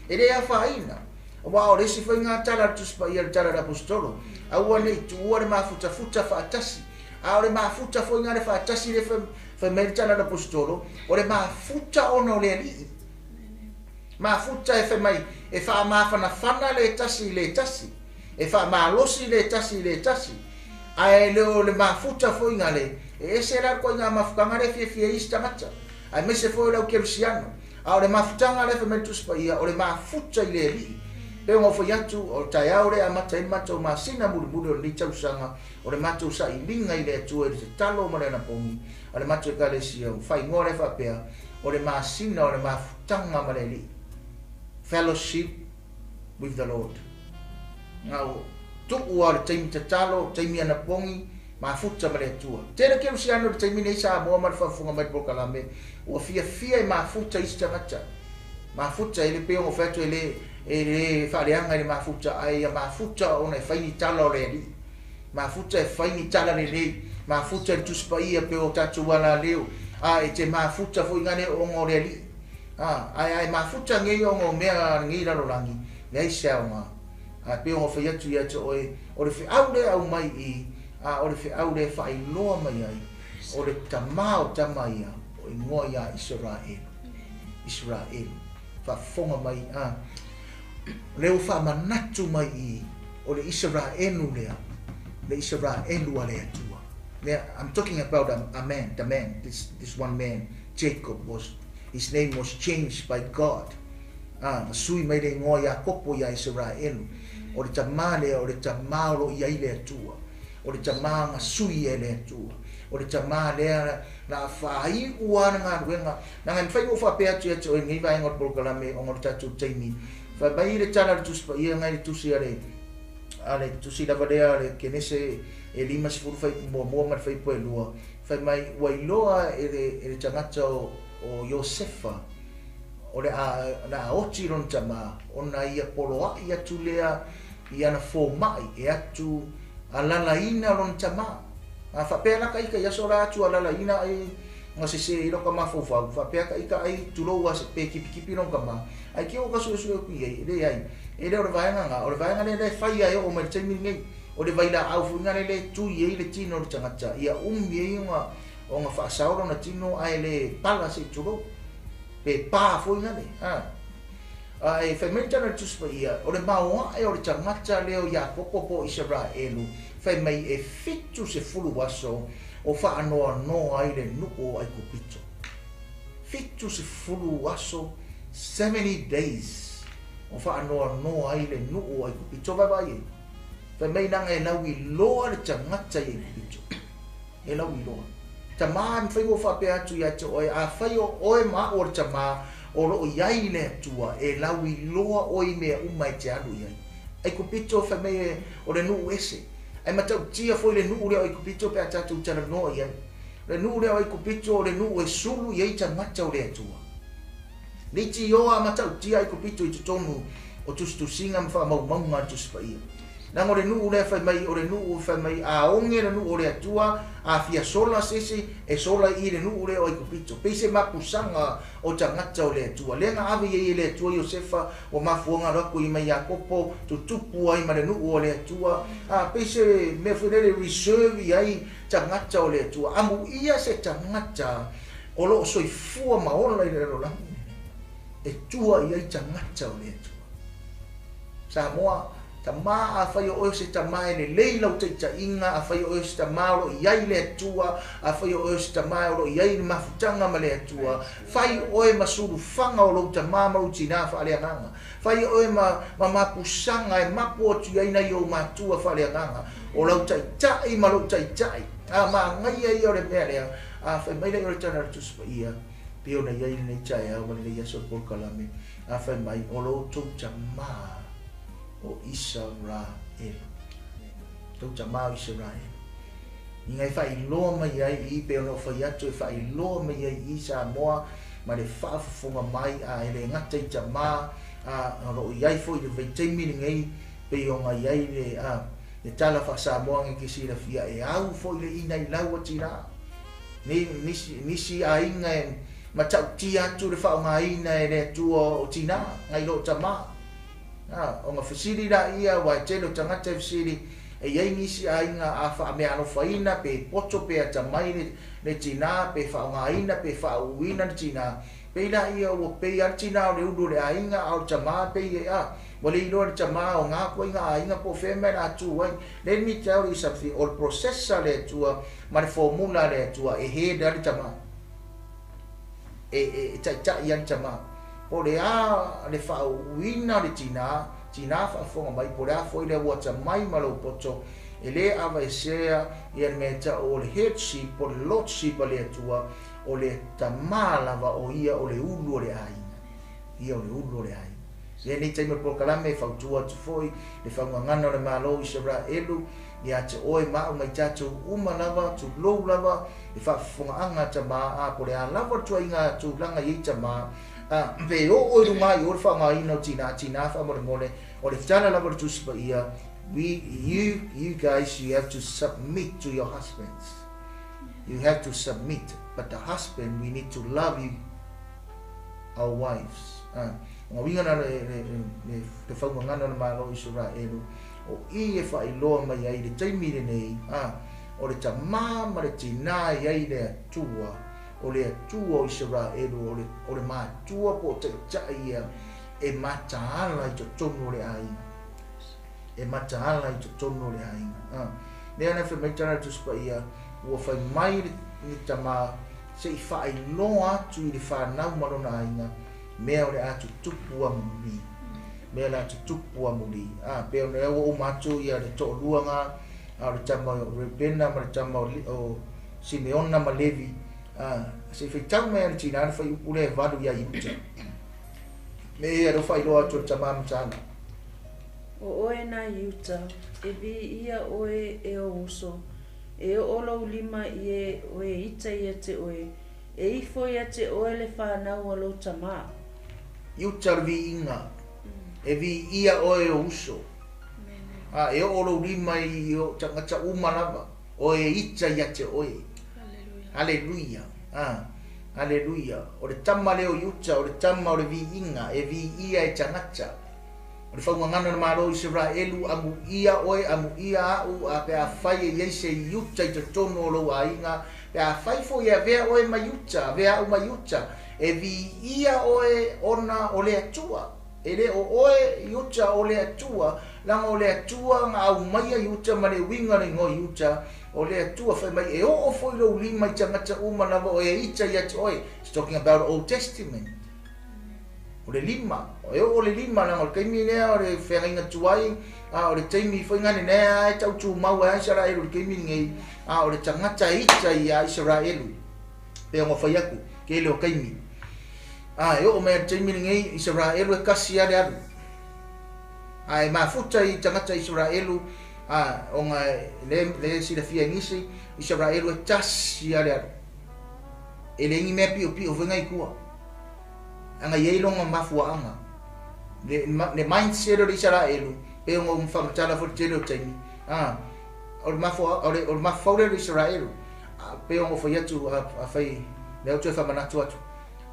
Ele a faina. Wa ole si fainga tala tu spa ia tala apostolo. Aua nei tu ole mafuta fa atasi. Ore mafuta foi ngare fa tasi le fa merita na apostolo, ore mafuta ono le ali. Mafuta e fa mai e fa mafana fana le tasi. E fa malosi le tasi. Ai le mafuta foi ngale. E sera ko nga mafukanga le fie ista macha. Ai mese foi la kerusiano. Ore mafuta ngale fa mertus pa ia, ore mafuta le ali. Pe ngo foi atu o tai aure a mata I mato masina mulu o ni tausanga o le mato sa I linga I le atu e te talo mo le na pongi o le mato ka le sia fai ngore fa pea o le masina o le mafutanga ma le li fellowship with the Lord ngau tu o le taimi te talo taimi ana pongi mafuta ma le atu te ke sia no taimi nei sa mo ma fa funga mai por kalame o fia I mafuta ista macha mafuta ile pe o feto ile e whareanga ni mafuta ai a mafuta o nei whaini tala o le li. Mafuta e whaini tala le li. Mafuta e tuspa ia pe o tatu wala leo. E te mafuta fo ingane o ngō le li. Ai mafuta ngei o ngō mea ngei rarorangi. Nei sea o ngā. Pe o whai atu ia te oe. O le whi aure au mai I. O le whi aure whai loa mai ai. O le tamao tamaia. O I ngoa ia Isaraelu. Whafonga mai leo fa manatu mai I o le Isaraelu lea le Isaraelu ale atua. I'm talking about a man, this one man, Jacob his name was changed by God. Sui mai le ngoa ia kopo ia Isaraelu. O le tama lea o le tama lo ia ile atua. O le tama nga sui ele atua. O le tama lea na whai ua ngā ruenga. Nga ngai mwhai uwha pēa tua o ngai vai ngot polkalame o ngot tatu taimi. Fa bai le tala le tuspa ia ngai le tusi ale tusi lava lea le kenese e lima sifuru fai mua mat fai poe lua. Fa mai wailoa e le tangata o Iosefa ole na ochi ron tama ona ia poloa ia tulea ia na fo mai e atu alala ina ron tama a fa pela kai ka yasora atu alala ina ai ngo se iro kama fo fa pela kai ka ai tulo wa se pe kipi ron kama ai ki o ka so ku ye le ai e le ora vaenga le fai ai o mai temi ngai o le vaila au fu ngale le tu ye le tino le tangata ia ye nga o nga fa sauro na tino ai le pala se tulo pe pa fo ngale ai fa me tana tu spa ia o le maua e o le tangata le o ya popo Isaraelu fa mai e fitu se fulu waso o fa no ai le nuko ai kupito fitu se fulu waso 70 days o fa no ai le nuko ai kupito vai fa mai nang e lawi loa le tangata i kupito e lawi loa tama fai o fa pe atu ya to a fai o ma o tama o lo iai le tua e lawi loa o i me umai te alu iai ai kupito fa mai o le nu ese ai matau tia foi le nu le ai kupito pe atatu tana no iai le nu le ai kupito le nu e sulu iai tangata o le tua ni ti o a matau tia ai kupito i tonu o tu singa mfa mau tu spai na ngore nu le fa mai o le nu fa mai a onge le nu o le atua a fia sola sese e sola i le nu le o i kupito pe se mapusanga o tangata o le atua le nga ave i le atua Josefa o mafuanga rako i mai Jakopo tutupu ai ma le nu o le atua a pe se me fudele reserve i ai tangata o le atua amu ia se tangata o lo soifua maola i le rola e tua i ai tangata o le atua Samoa tama a fai o se tama e le leila o te inga a fai o se tama o iai le atua a fai o se tama o iai le mafutanga ma le atua fai o e masuru fanga o lo tama ma utina fa ale nganga fai o e mapusanga e mapu o tu iai na i o matua fa ale nganga o lo tai ma lo tai a ma ngai ai o le mea a fai mai le o le tana tu spa ia pio na iai le tai a o le ia so por kalame a fai mai o lo tu tama o Isaraelu. Tau tamau Isaraelu. Ingai whai loa mai ai i pe ono whai atu e whai loa mai ai i Samoa ma le whaafunga mai a ele ngata i tamā a ro iai fo i le veitaimini ngai pe o ngai ai le tala wha Samoa ngai kisi la fia e au fo i le ina i lau atira. Nisi a inga e matau ti atu le whao ngai ina e le atua o tina ngai lo tamā. O nga fasiri la ia wa telo tangata fasiri e iai nisi ainga a wha mea no whaina pe poto pe a tamai le tina pe wha ngā ina pe wha uina le tina pe la ia o pe a tina o le udu le ainga au tama pe e a wale ilo le tama o ngā kua inga ainga po wheme la atu wai let me tell you something o le processa le atua ma le formula le atua e he da le tama e tai ia le tama o le a le whauina le tina whaafonga mai po le a foi le wata mai malo poto e le awa e sea i an mea o le headship o le lordship a le atua o le tamalawa o ia o le ulu o le aina ia o le ulu o le aina ia nei taima po kalame e whautua tu foi le whaungangana o le Malo Isaraelu ia te oe mao mai tatu uma lava tu lou lava e whaafonga anga tama a po le a lava tua inga tu langa i tama pe o mai o fa mai no tina fa mole o le tana la por tu ia you guys you have to submit to your husbands you have to submit but the husband we need to love you our wives winga na le fa ngana na Malo Isaraelu o i e fa i lo mai ai le taimi nei o le tama ma le tina ai le tua o le atua o Isaraelu o le mātua po te ia e mataala i to tonu le ainga e mataala i to tonu le ainga nea na whamaitana tu spa ia ua whai mai ni tama se i whai loa atu i le whanau marona ainga mea o le atu tupu a muli mea le atu tupu a muli peo ne o matu ia le to luanga a le tama o Rebena ma le tama o Simeona ma Levi se fai tau mea le tina ana fai upule e valu ia iuta me e aro fai loa atu tama mtana o oe na iuta e vi ia oe e o uso e o olo ulima i e oe ita ia te oe e ifo ia te oe le whanau alo tama Iuta vi inga. E vi ia oe o uso. E o lo lima I o tangata umalava. O e ita ia te oe. Hallelujah. Hallelujah. O le tama leo iuta, o le tama o le vi inga, e vi ia e tangata. O le whaungangana na Malo Isaraelu, amu ia oe, amu ia au, a pe a whai e yeise iuta I te tono o lo a inga, pe a whai fo ia vea oe ma iuta, vea au ma iuta, e vi ia oe ona o le atua. E le o oe iuta o le atua, langa o le atua nga au maia iuta ma le winga le ngo iuta, o le atua whai mai e o foi lo lima I tangata umanawa o e ita ia te oe. It's talking about Old Testament. O le lima, o le lima langa o le kaimi nea o le whenga tuai, o le taimi whaingane nea e tau tu mau a Isaraelu le kaimi ngei, o le tangata ita I a Isaraelu, pe o ngawhai aku, ke le o kaimi. E o mea taimi ngei Isaraelu e kasi ale alu. E mafuta I tangata Isaraelu, o nga le sila fia ngisi, Isaraelu e tasi ale alu. E le ingi mea pio whenga I kua. Anga yeilonga mafuanga. Le mindset o Isaraelu, pe o mfamatala fo tele o taimi. O le mafaure o Isaraelu, pe o ngofai atu a fai, le auto e whamanatu atu.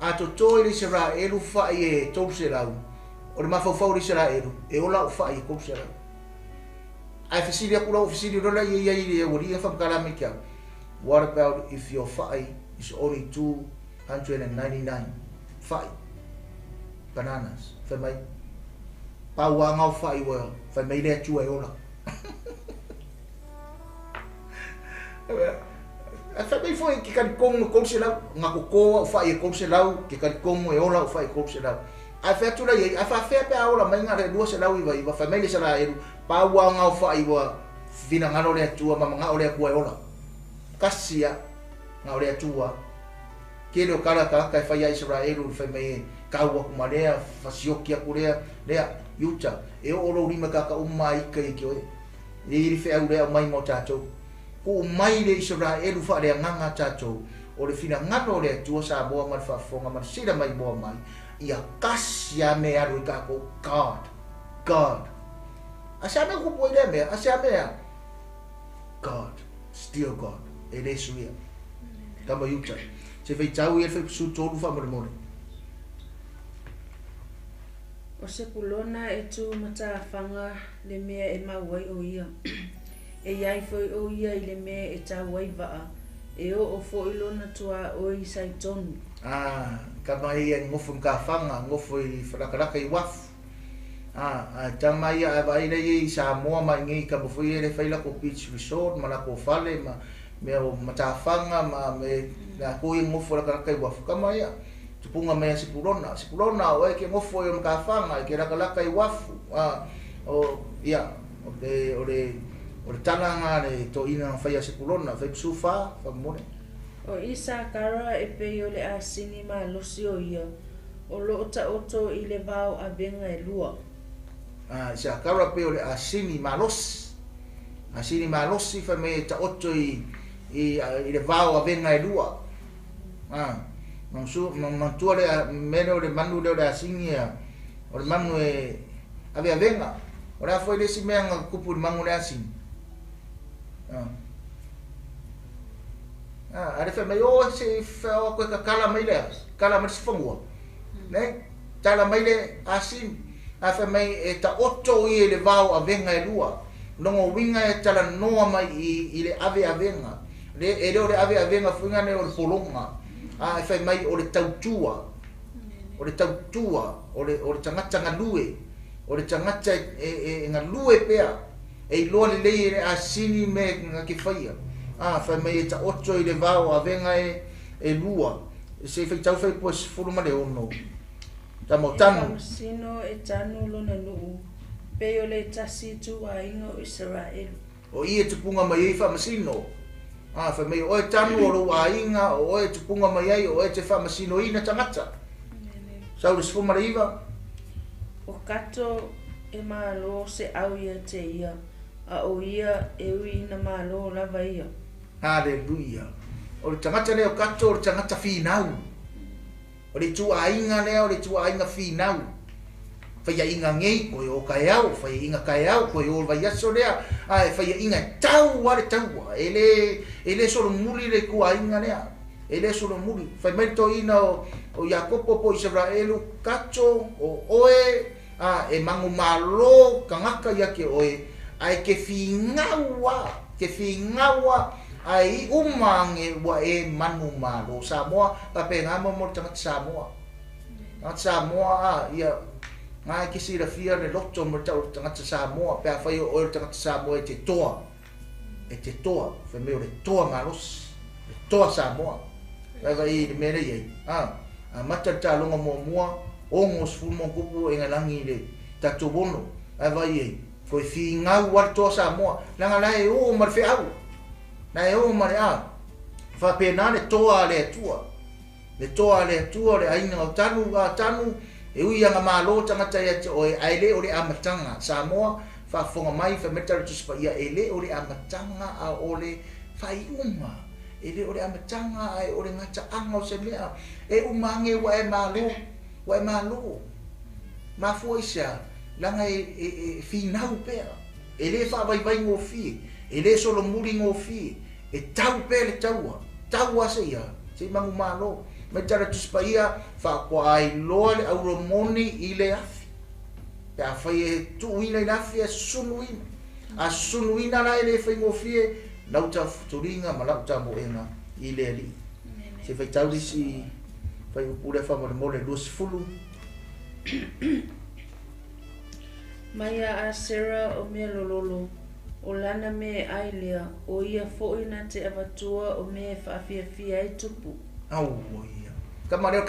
A to toi le Isaraelu whai e tause lau. O le mafau Isaraelu, e o lau whai e tause lau. Ai fasiri aku lau fasiri rola ia le wari e whamkarame kia. What about if your whai is only 299 whai? Bananas. Whai mai. Paua ngau whai wa. Whai mai lea tua e ola. Whai mai fwoi ki kari kongo kouse lau. Ngā kokoa whai e kouse lau. Ki kari kongo e ola whai e kouse lau. Ai whai atula iei. Ai whai whai pia ola mai ngā re lua se lau iwa iwa. Whai mai le sara eru. Paua ngau whai wa. Vina ngano lea tua. Mama ngā o lea kua e ola. Kasia. Ngā o lea tua. Kele o kala kalaka e whai a Isaraelu. Whai mai e. Kaua kuma lea, fasioki aku lea, iuta. E o oro rima kaka umma ika I oe. E iri whea lea mai mo tātou. Ko mai le Isaraelu wha lea nganga tātou. O le whina ngano lea tua sa moa man whafonga man sira mai moa mai. Ia kasia me aru I kako God. God. Asa mea kupo I lea mea, asa mea. God. Still God. E le suia. Tama iuta. Se whai tau I e whai pisu tōru wha more. O se pulona e tu mata whanga le mea e mawai o ia. E iai foi o ia I le mea e tā wai waa. E o fo ilona tua o I sai tonu. Ka mai e ngofu mka whanga, ngofu I wharakaraka I wafu. Tama ia e waile I Samoa mai ngi ka mawhi e le whailako beach resort, ma lako whale, ma mea o mata whanga, ma me na koi ngofu wharakaraka I wafu. Ka mai ia. Tupunga mea sipulona o e ke ngofo I mga whanga, e ke rakalaka I wafu. O le talanga le to ina whaia sipulona, whai psu wha, whamone. O Isakara e pei o le asini ma losi o ia, o lo ota oto I le vau a benga e lua. Isakara pei o le asini ma losi. Asini ma losi whai me ta oto I le vau a benga e lua. Mantua le mene o le manu le asingi o le manu e ave avenga o le foi le si mea nga kupu le manu le asingi are fe mai o se fe o ko kala mai le kala mai se fangua ne tala mai le asingi a fe mai e ta otto I le vau avenga e lua longo winga e tala noa mai I le ave avenga le o le ave avenga fuinga ne o le polonga e fai mai o le tautua, o le tangata ngalue, o le tangata ngalue pea, e loa le lei le asini me nga ke whaia. Fai mai e ta oto I le vau a venga e lua, se fai tau fai po se furuma le ono. Ta mo tanu. Sino e tanu lona nuu, peo le tasi tu a ingo Isaraelu. O I e tupunga mai e wha masino. Fai mai o e tanu o lo a inga, o e tupunga mai ai, o e te wha masino ina tangata. Sau le sifuma le iwa. O kato e Malo se au ia te ia, a o ia e ui na Malo lava ia. Hallelujah. O le tangata le o kato o le tangata whinau. O le tua ainga lea, o le tua ainga finau. Whaia inga ngei koe o kai au, whaia inga kai au koe o vai aso lea, ai whaia inga tau ware taua, ele solo muli le kua inga lea, ele solo muli. Whai merito ina o Iakopo po Isaraelu kato o oe, e mangu malo kangaka ia ke oe, ai ke whingaua, ai umange wa e manu malo Samoa, pa pe ngamo mo tangata Samoa. Tangata Samoa, ia, ngai ke sira fia le loto mo tangata Samoa, pe a whai o tangata Samoa e te toa, whai meo le toa malos, le toa Samoa, whai vai le mere iei, a mata talonga mua, ongos fulmo kupu e ngalangi le tatu bono, whai vai iei, koe fi ngau war toa Samoa, langa lai o marwhi au, nai o mare a, wha pena le toa le atua, le aina o tanu, e ui anga malo tangata ia te oe aile o le amatanga Samoa fa fonga mai fa metara tuspa ia ele o le amatanga a o le whaiunga ele o le amatanga ai o le ngata anga o se mea e umange wa e malo mafua isa langa e finau pea ele fa vai ngō fi ele solo muri ngō fi e tau pe le taua se ia se mangu malo me tara tuspa ia fa kwa ai loa le auromoni i le afi pe a fai e tuuina i le afi a sunuina la ele fai ngofie lauta futuringa ma lauta moenga i le ali se fai taurisi fai upule fa mole luas fulu Maia a Sarah o mea lololo o lana me ailea o ia foina te avatua o me faafiafia i tupu au ia kamareo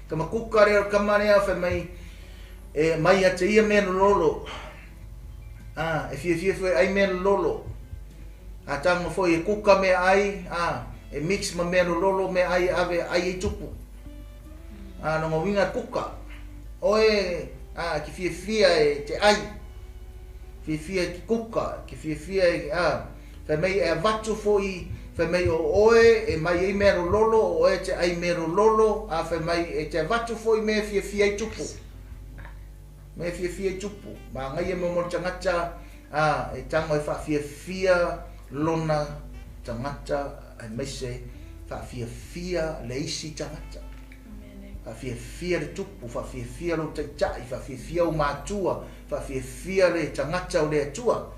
kamakuka reo kamareo fe mai e mai ate ia me lolo e fie ai me lolo a tamo foi e kuka me ai e mix ma me lolo me ai ave ai tupu no winga kuka oe ki fie e te ai fie ki kuka ki fie fe mai e vatu foi fe mai o oe e mai e mero lolo o e te ai mero lolo a fe mai e te vatu foi me fie tupu ma ngai e mo tangata e tango e fa fie lona tangata e mai se fa fie le isi tangata fa fie le tupu fa fie lo te tai fa fie o matua fa fie le tangata o le atua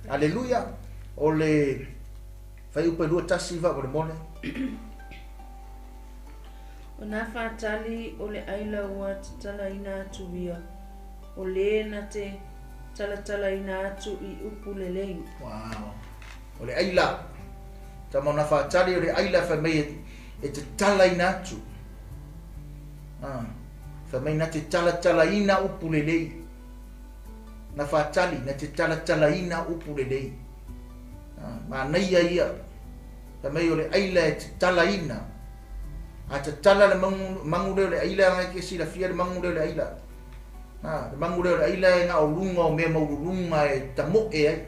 aleluia o le fai upe lua tasi va o le mone o na whātali o le aila ua tala ina atu ia o le na te tala ina atu i upu le lei wow o le aila tama na whātali o le aila fai mai e te tala ina atu fai mai na te tala ina upu le lei na whātali na te tala ina upu le lei ma nei ia ta mai o le aila e te tala ina a te tala le mangu leo le aila ngai ke sila fia le mangu leo le aila le mangu leo le aila e nga o lunga o mea maururunga e ta mo e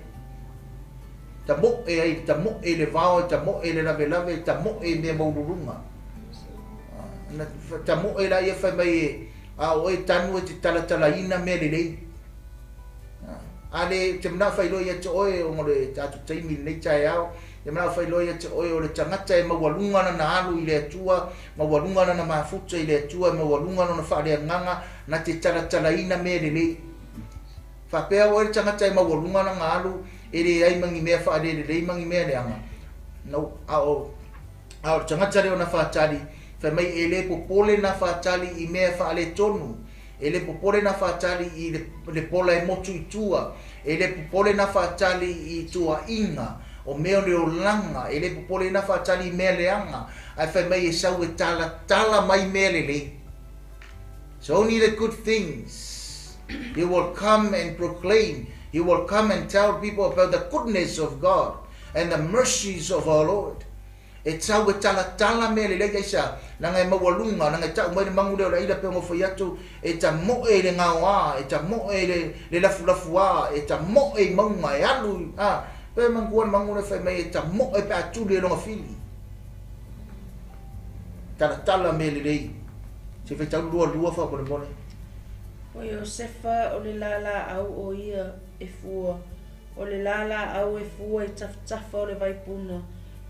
le vao ta mo e le lave ta mo e mea maururunga ta mo e la ia fai mai a o e tanu e te tala ina mea le lei ale te mana fai loia te oe o ngore tatu taimi nei tai au te mana fai loia te oe o le tangata e mawalunga na alu i le atua mawalunga na mafuta i le atua mawalunga na whaarea nganga na te tala ina me le le whapea o le tangata e mawalunga na alu e le aimangi mea whaarea le aimangi mea le anga no ao tangata reo na whaatari whai mai e le popole na whaatari i mea whaale tonu e le popole na whaatali i le pola e motu i tua, e le popole na whaatali i tua inga, o meo leo langa, e le popole na whaatali i mea leanga, ai whai mai e sau e tala mai mea le. So only the good things, he will come and proclaim, he will come and tell people about the goodness of God and the mercies of our Lord. E tau e tala me le lega isa nanga e mawalunga nanga tau mai mangu leo la ila pe ngo foi atu e ta mo e le ngawa e ta mo e le lafu e ta mo e maunga e alu pe mangu le fai mai e ta mo e pe atu le longa fili tala me le lei se fe tau lua fa pole pole o Iosefa o le lala au o ia e fua o le lala au e fua i taftafa o le vaipuna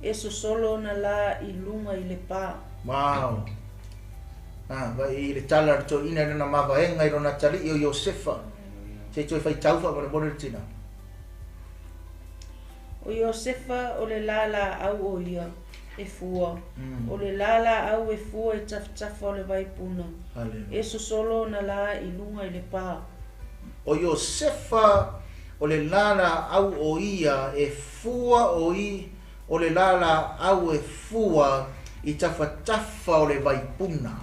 e solo na la i lunga i le pā wow vai i le tala to ina na mavaenga i rona tali o Iosefa se toi fai tau fa pole pole tina o Iosefa o le lala au o ia e fua o le lala au e fua i taftafa o le vaipuna e solo na la i lunga i le pā o Iosefa o le lala au o ia e fua o le lala au e fua i tafatafa o le vaipuna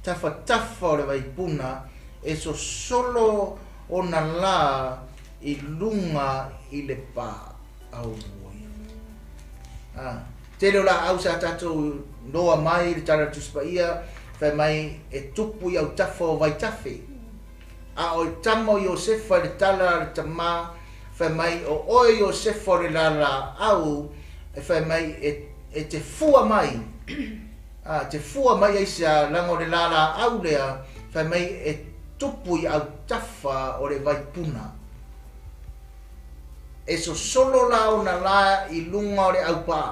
tafatafa o le vaipuna e solo o na la i lunga i le pā au tele o la au sa tatou noa mai le tala tuspaia fai mai e tupu i au tafa o vaitafe a o tama o Iosefa le tala le tama fai mai o oe Iosefa o le lala au e fai mai e te fua mai te fua mai ai sa langa o le lala au lea fai mai e tupu i au tafa o le vaipuna e solo la o na la i lunga o le au pā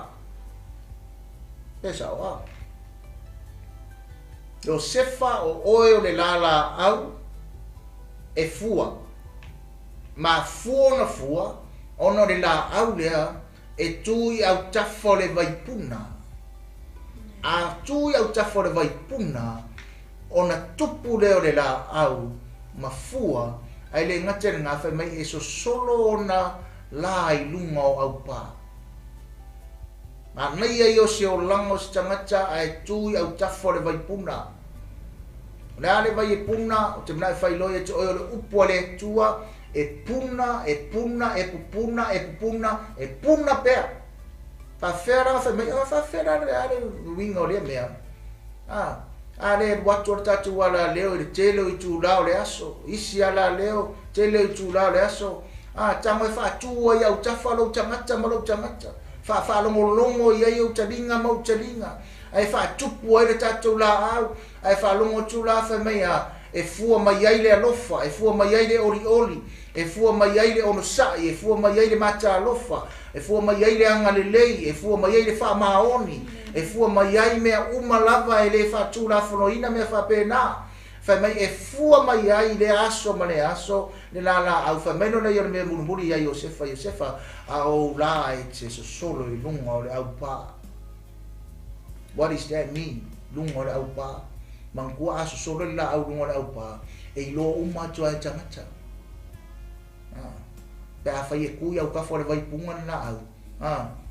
pesa o Iosefa o oe o le lala au e fua ma fua na fua ono le la au lea e tui au tafa o le vaipuna a tui au tafa o le vaipuna ona tupu leo le la au ma fua ai le ngate ngā whai mai e solo ona la i lunga o au pā ma nei ai o se o lango se tangata ai tui au tafa o le vaipuna le ale vai e puna o te mnai whai loia te oi o le upu ale tua e puna pea pa fera fa me fa fera le ale winga o le mea ale watu o tatu wala leo le tele i tu lao le aso isi ala leo tele i tu lao le aso tamo e fa tua ia o tafa lo tangata malo tangata fa longo ia o talinga mau talinga ai fa tupu ai le tatu la au ai fa longo tu la fa mea e fua mai ai le alofa e fua mai ai le oli e fua mai ai le ono sai e fua mai ai le mata alofa e fua mai ai le anga le lei e fua mai ai le fa maoni e fua mai ai mea uma lava e le fa tu la fonoina mea fa pena fa mai e fua mai ai le aso ma le aso le la au fa meno le yo me murmuri ia Iosefa a o la e se solo i lunga o le au pa what does that mean lunga o le au pa mangkua aso solo la au lunga o le au pa e lo uma tua e tangata pe a fai e kui au ka fore vai punga na au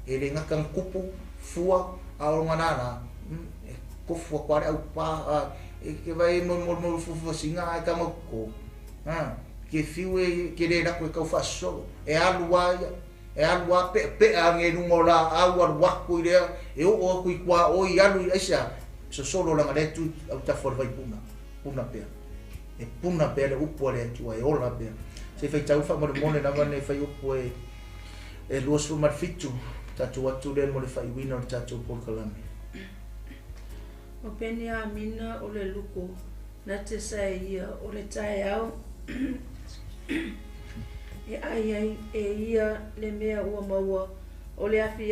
e le ngaka kupu fua au nganana e kofu kware au pa e ke vai mo fu singa ai ka mo ko ke fiu ke le na ko ka fa so e alua pe ange lungola au ar waku ile e o ku kwa o ialu isa so solo la ngale tu au ta for vai puna pe le upo le tu e ola pe se fai tau fa mo le na vane fai upo e lo so mar fitu tatu atu le mo le fai wino tatu por kalame o penia mina o le luko na te sai ia o le tai au e ai e ia le mea ua maua o le afi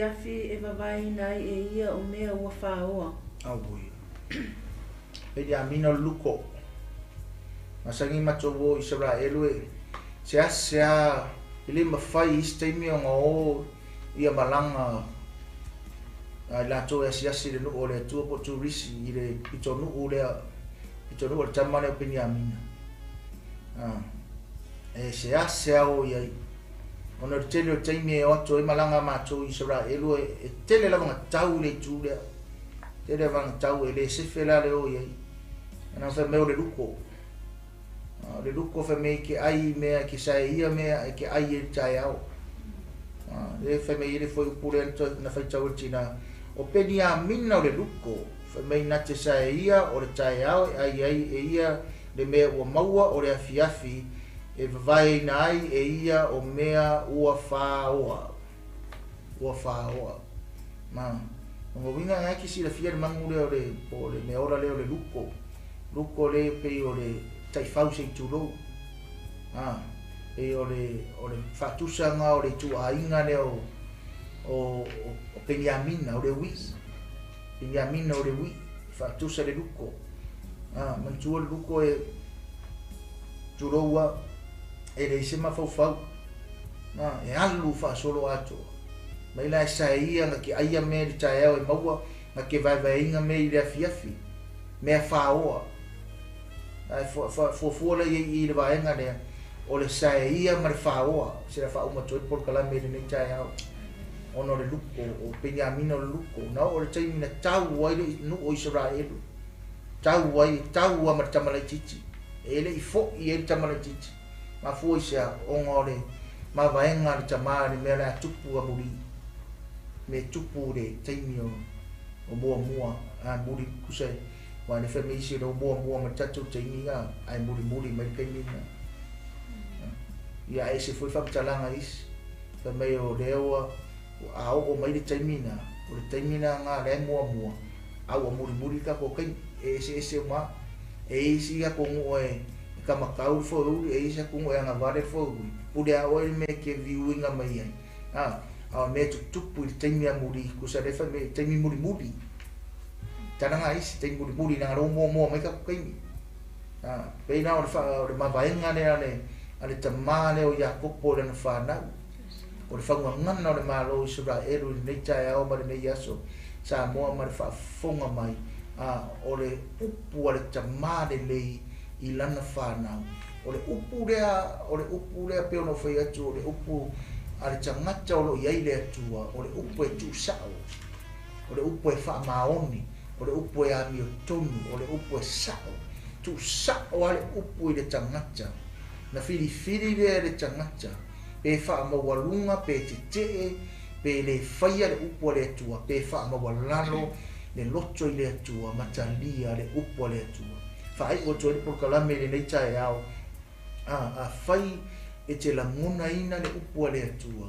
e vavai nai e ia o mea ua whaoa bui e dia mina luko masangi matovo Isaraelu sea ile mafai istemi o ia malanga la to asiasi le no ole tu po tu risi ile itonu ole tamane opiniamina sea o ia ona tele o taimi o to malanga ma to Isaraelu e tele la nga tau le tu le tele van tau ele se fela le o ia ana fa me o le luko fa me ke ai me ke sai ia me ke ai e tai au le fa me ile foi pure na fa tau tina o penia mina o le luko fa me na te sai ia o le tai au ai e ia le me o maua o le afiafi e vai nai e ia o mea ua faoa ma Ngo winga ngai ki sila fia mangu le o le me ora le o le luko le pe o le tai fau se tulo e o le fatusa nga o le tu ainga le o Benjamina o le wi Benjamina o le wi fatusa le luko mantua luko e tuloa e le sema fau e alu fa solo ato mai la saia nga ki aia me le tae e maua nga ke vai inga me le afiafi me faoa ai fo le i le vaenga le o le saia ma le faoa se la faoa ma toi por kala me le tae ono le luko o Benjamina o le luko na o le taimina tau ai le no o Isaraelu tau ai tau ma tamala titi ele i fo i ele tamala titi ma fo sia ongole ma vaenga le tamale me la tupu a muri me tupu le taimio o mua a muri kusai wa ne fe me isi lo mua ma tatu taimia ai muri mai kaimina ia ese foi fa talanga is fa me o lewa a o mai le taimina o le taimina nga le mua au o muri ka ko kai ese ma isi ya ko e kama kau fo e isi ko e nga vale fo pude a o me ke viewing a mai a me tupu il taimia muri ko sa le fa me taimi muri tananga isi taimi muri na ro mo mai ka kai pe na o fa o ma vaenga ne ale tamane o ya kopo le fa na o le whanga ngana o le Malo Isaraelu nei tae au ma le nei aso sa moa ma le whaafonga mai o le upu a le tamane lei i lana whanau o le upu lea peo no whai atu o le upu a le tangata o lo iai le atua o le upu e tu sao o le upu e wha maoni o le upu e ami o tonu o le upu e sao tu sao a le upu i le tangata na fili le tangata pe fa mawalunga pe te pe le faia le upo le tua pe fa mawalalo le loto i le tua matalia le upo le tua fa ai o toi por kalame le nei tae au a fai e te languna ina le upo le tua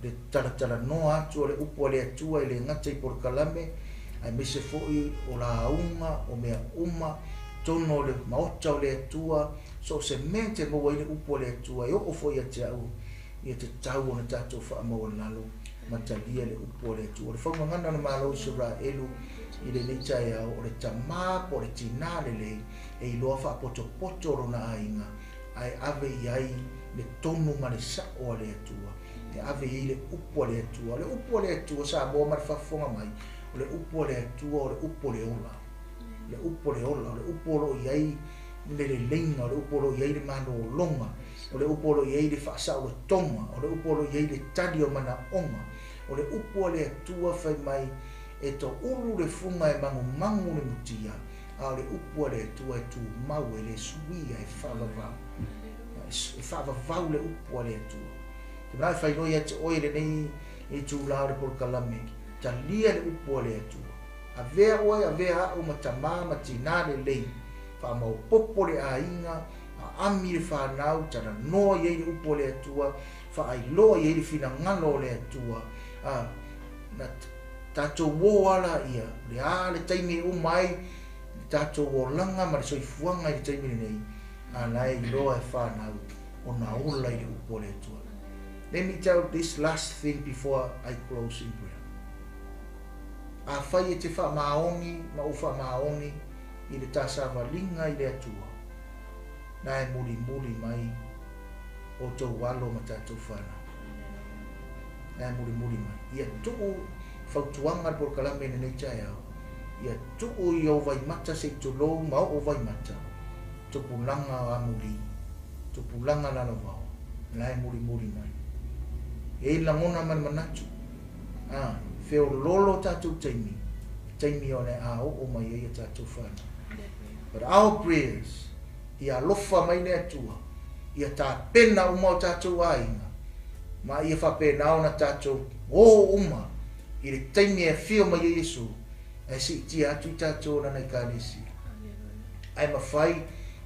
le taratara no atu le upo le tua i le ngata i por kalame ai mese foi o la unga o mea uma tono le maota o le tua so se mente mo i le upo le tua yo o foi a te au ia te tau ona tatou whaamawalalo matalia le upo le tu. O le whaumangana na Malo Isaraelu i le nei tae au o le tamā po le tina le lei e i loa whaapoto rona ainga ai ave i ai le tonu ma le sao a le atua te ave i le upo le atua. Le upo le atua sa moa ma le whafonga mai o le upo le atua o le upo le ola. Le upo le ola, o le upo lo i ai le lenga, o le upo lo i ai le mano o longa, o le upo lo i ai le whaasau e tonga, o le upo lo i ai le tali o mana onga, o le upo le atua whai mai e to uru le funga e mangu le mutia, a le upo le atua e tu mau e le suia e whavavau. E whavavau le upo le atua. Te mai whai noi ate oi le nei e tu lao le polkalame, ta lia le upo le atua. A vea oi, a vea au ma tamā ma tina le lei, wha mau popo le a inga, a ami le whanau, tana noa iei le upo le atua, wha ai loa iei le fina ngalo le atua, na tato woala ia, le a le taimi umai, tato wolanga ma le soifuanga i le taimi nei, a lai loa e whanau, o na ola i le upo le atua. Let me tell this last thing before I close in prayer. A whai e te wha maoni, ma uwha maoni, i le tasawaliga i le atua. Na e muri mai o tō walo ma tātou whana. Na e muri mai. Ia tuu whautuanga le porkalame nei tae au. Ia tuu i o vai mata se tolo ma o vai mata. Tupulanga a muri. Tupulanga lalo wao. Na e muri mai. E langona man manatu. Feo lolo tātou taimi. Taimi o ne a o mai e tātou whana. But our prayers, ia lofa mai ne atua, ia tā pena uma o tātou ainga, ma ia whapena o na tātou o uma, i le taimi e whio mai Yesu, e si tia atu i tātou na nei kānesi. Ai mawhai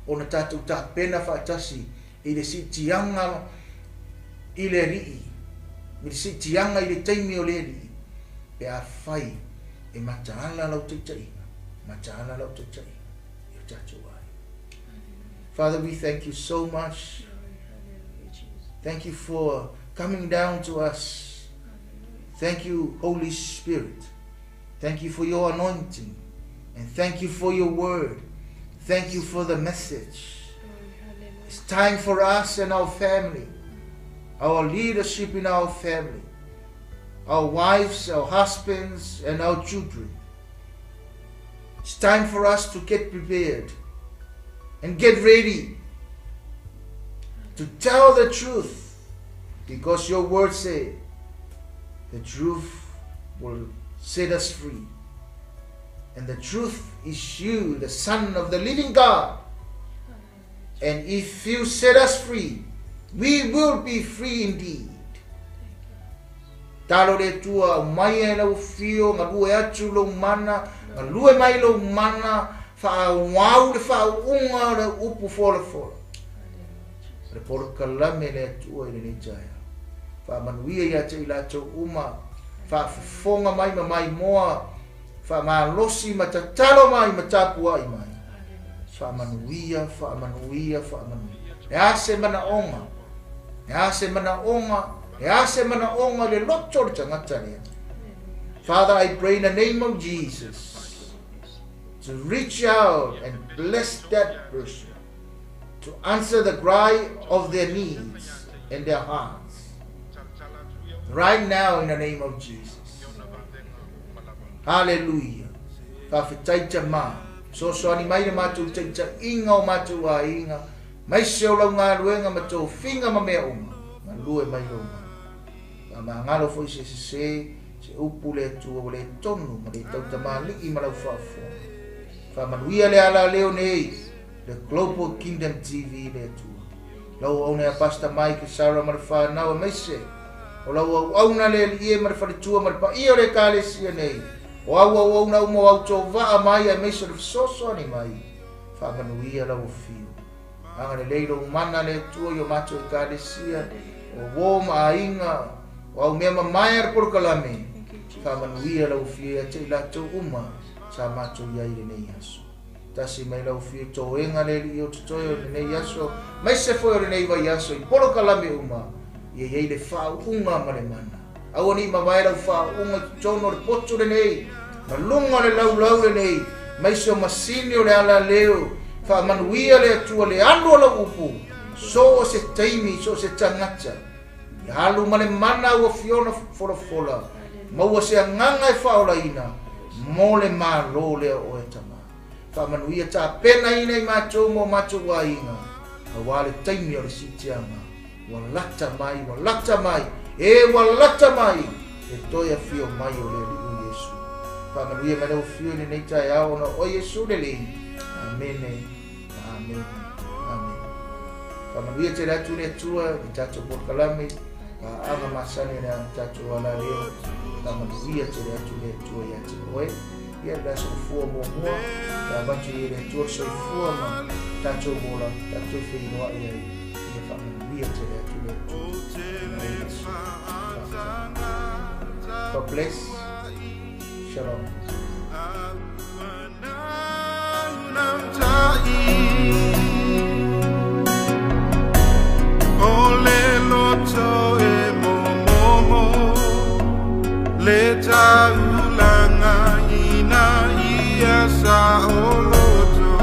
o na tātou tā pena whaatasi, i le si tianga i le rii, mi le si tianga i le taimi o le rii, pe a whai e matala lau teitai, matala lau teitai, e tato ai. Father, we thank you so much. Thank you for coming down to us. Thank you, Holy Spirit. Thank you for your anointing. And thank you for your word. Thank you for the message. It's time for us and our family, our leadership in our family, our wives, our husbands, and our children. It's time for us to get prepared and get ready to tell the truth, because your word said the truth will set us free. And the truth is you, the Son of the living God. And if you set us free, we will be free indeed. Talo le tua mai e lau fio, ngā lue atu lau mana, ngā lue mai lau mana, wha wau le wha unga le upu fola fola. Le polo kalame le atua i le ni jaya. Wha manuia ia te ila tau uma, wha fonga mai ma mai moa, wha ma losi ma tatalo mai ma tapua i mai. Wha manuia, wha manuia, wha manuia. E ase mana onga, e ase mana onga, e ase mana onga le loto le tangata lea. Father, I pray in the name of Jesus to reach out and bless that person, to answer the cry of their needs and their hearts. Right now in the name of Jesus. Hallelujah. Whawhitaita mā. So ani mai le mātou taita inga o mātou a inga. Mai seo lau ngā ruenga ma tō whinga ma mea uma. Ma lue mai runga. Ka mā ngaro fo i se upu le tua o le tonu ma le tauta mā liki ma lau whaafua. Wha manuia le ala leo nei. The Global Kingdom TV le tua. Lau au nea pasta mai ke Sarah ma le whanau a meise. O lau au na le li e ma le whalitua ma le pa ia le ka le sia nei. O au na umo au tō waa mai a meise le fisoso ani mai. Wha manuia lau fio. Anga le leilo mana le tua yo mato e ka le sia. O wō ma inga. O au mea ma mai ar por kalame. Wha manuia lau fio a te ila tō uma. Sa mato iai le nei aso. Tasi mai lau fio tō enga le li o tutoyo le nei aso. Mai se foi le nei vai aso i polo kalame uma. Ia iei le whao unga ma le mana. Au ani ma mai lau whao unga tono le poto le nei. Ma lunga le lau le nei. Mai se o masini o le ala leo. Wha manuia le atua le anu la upu. So o se taimi, so o se tangata. Ia halu ma le mana ua fiona fola fola. Ma ua se anganga e whao la ina. Mo le malo le o e tama. Wha manuia ta pena ina i mātou mo mātou wa inga. A wale taimi o le sitianga. Wa lata mai. E wa lata mai. E toia fio mai o le li o Yesu. Wha manuia mai o fio le nei tai ao na o Yesu le li. Amen. Amen. Amen. Wha manuia te ratu le tua i tato por kalame. Ka anga masane na tato ala leo. Wha manuia te ratu le tua i ati oe. Ia la so fua mo mua. Ka batu i le tua so i fua ma. Tato mola. Tato i whinoa i ai. Ia wha manuia te ratu le tua. God bless. Shalom. Ole loto e momo le taulanga ina ia sa oloto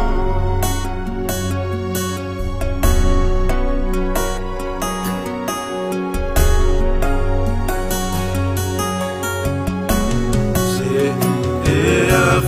se e a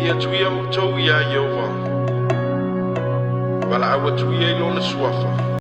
Ia tuia o tau ia Yehova. Wala awa tuia i lona suafa.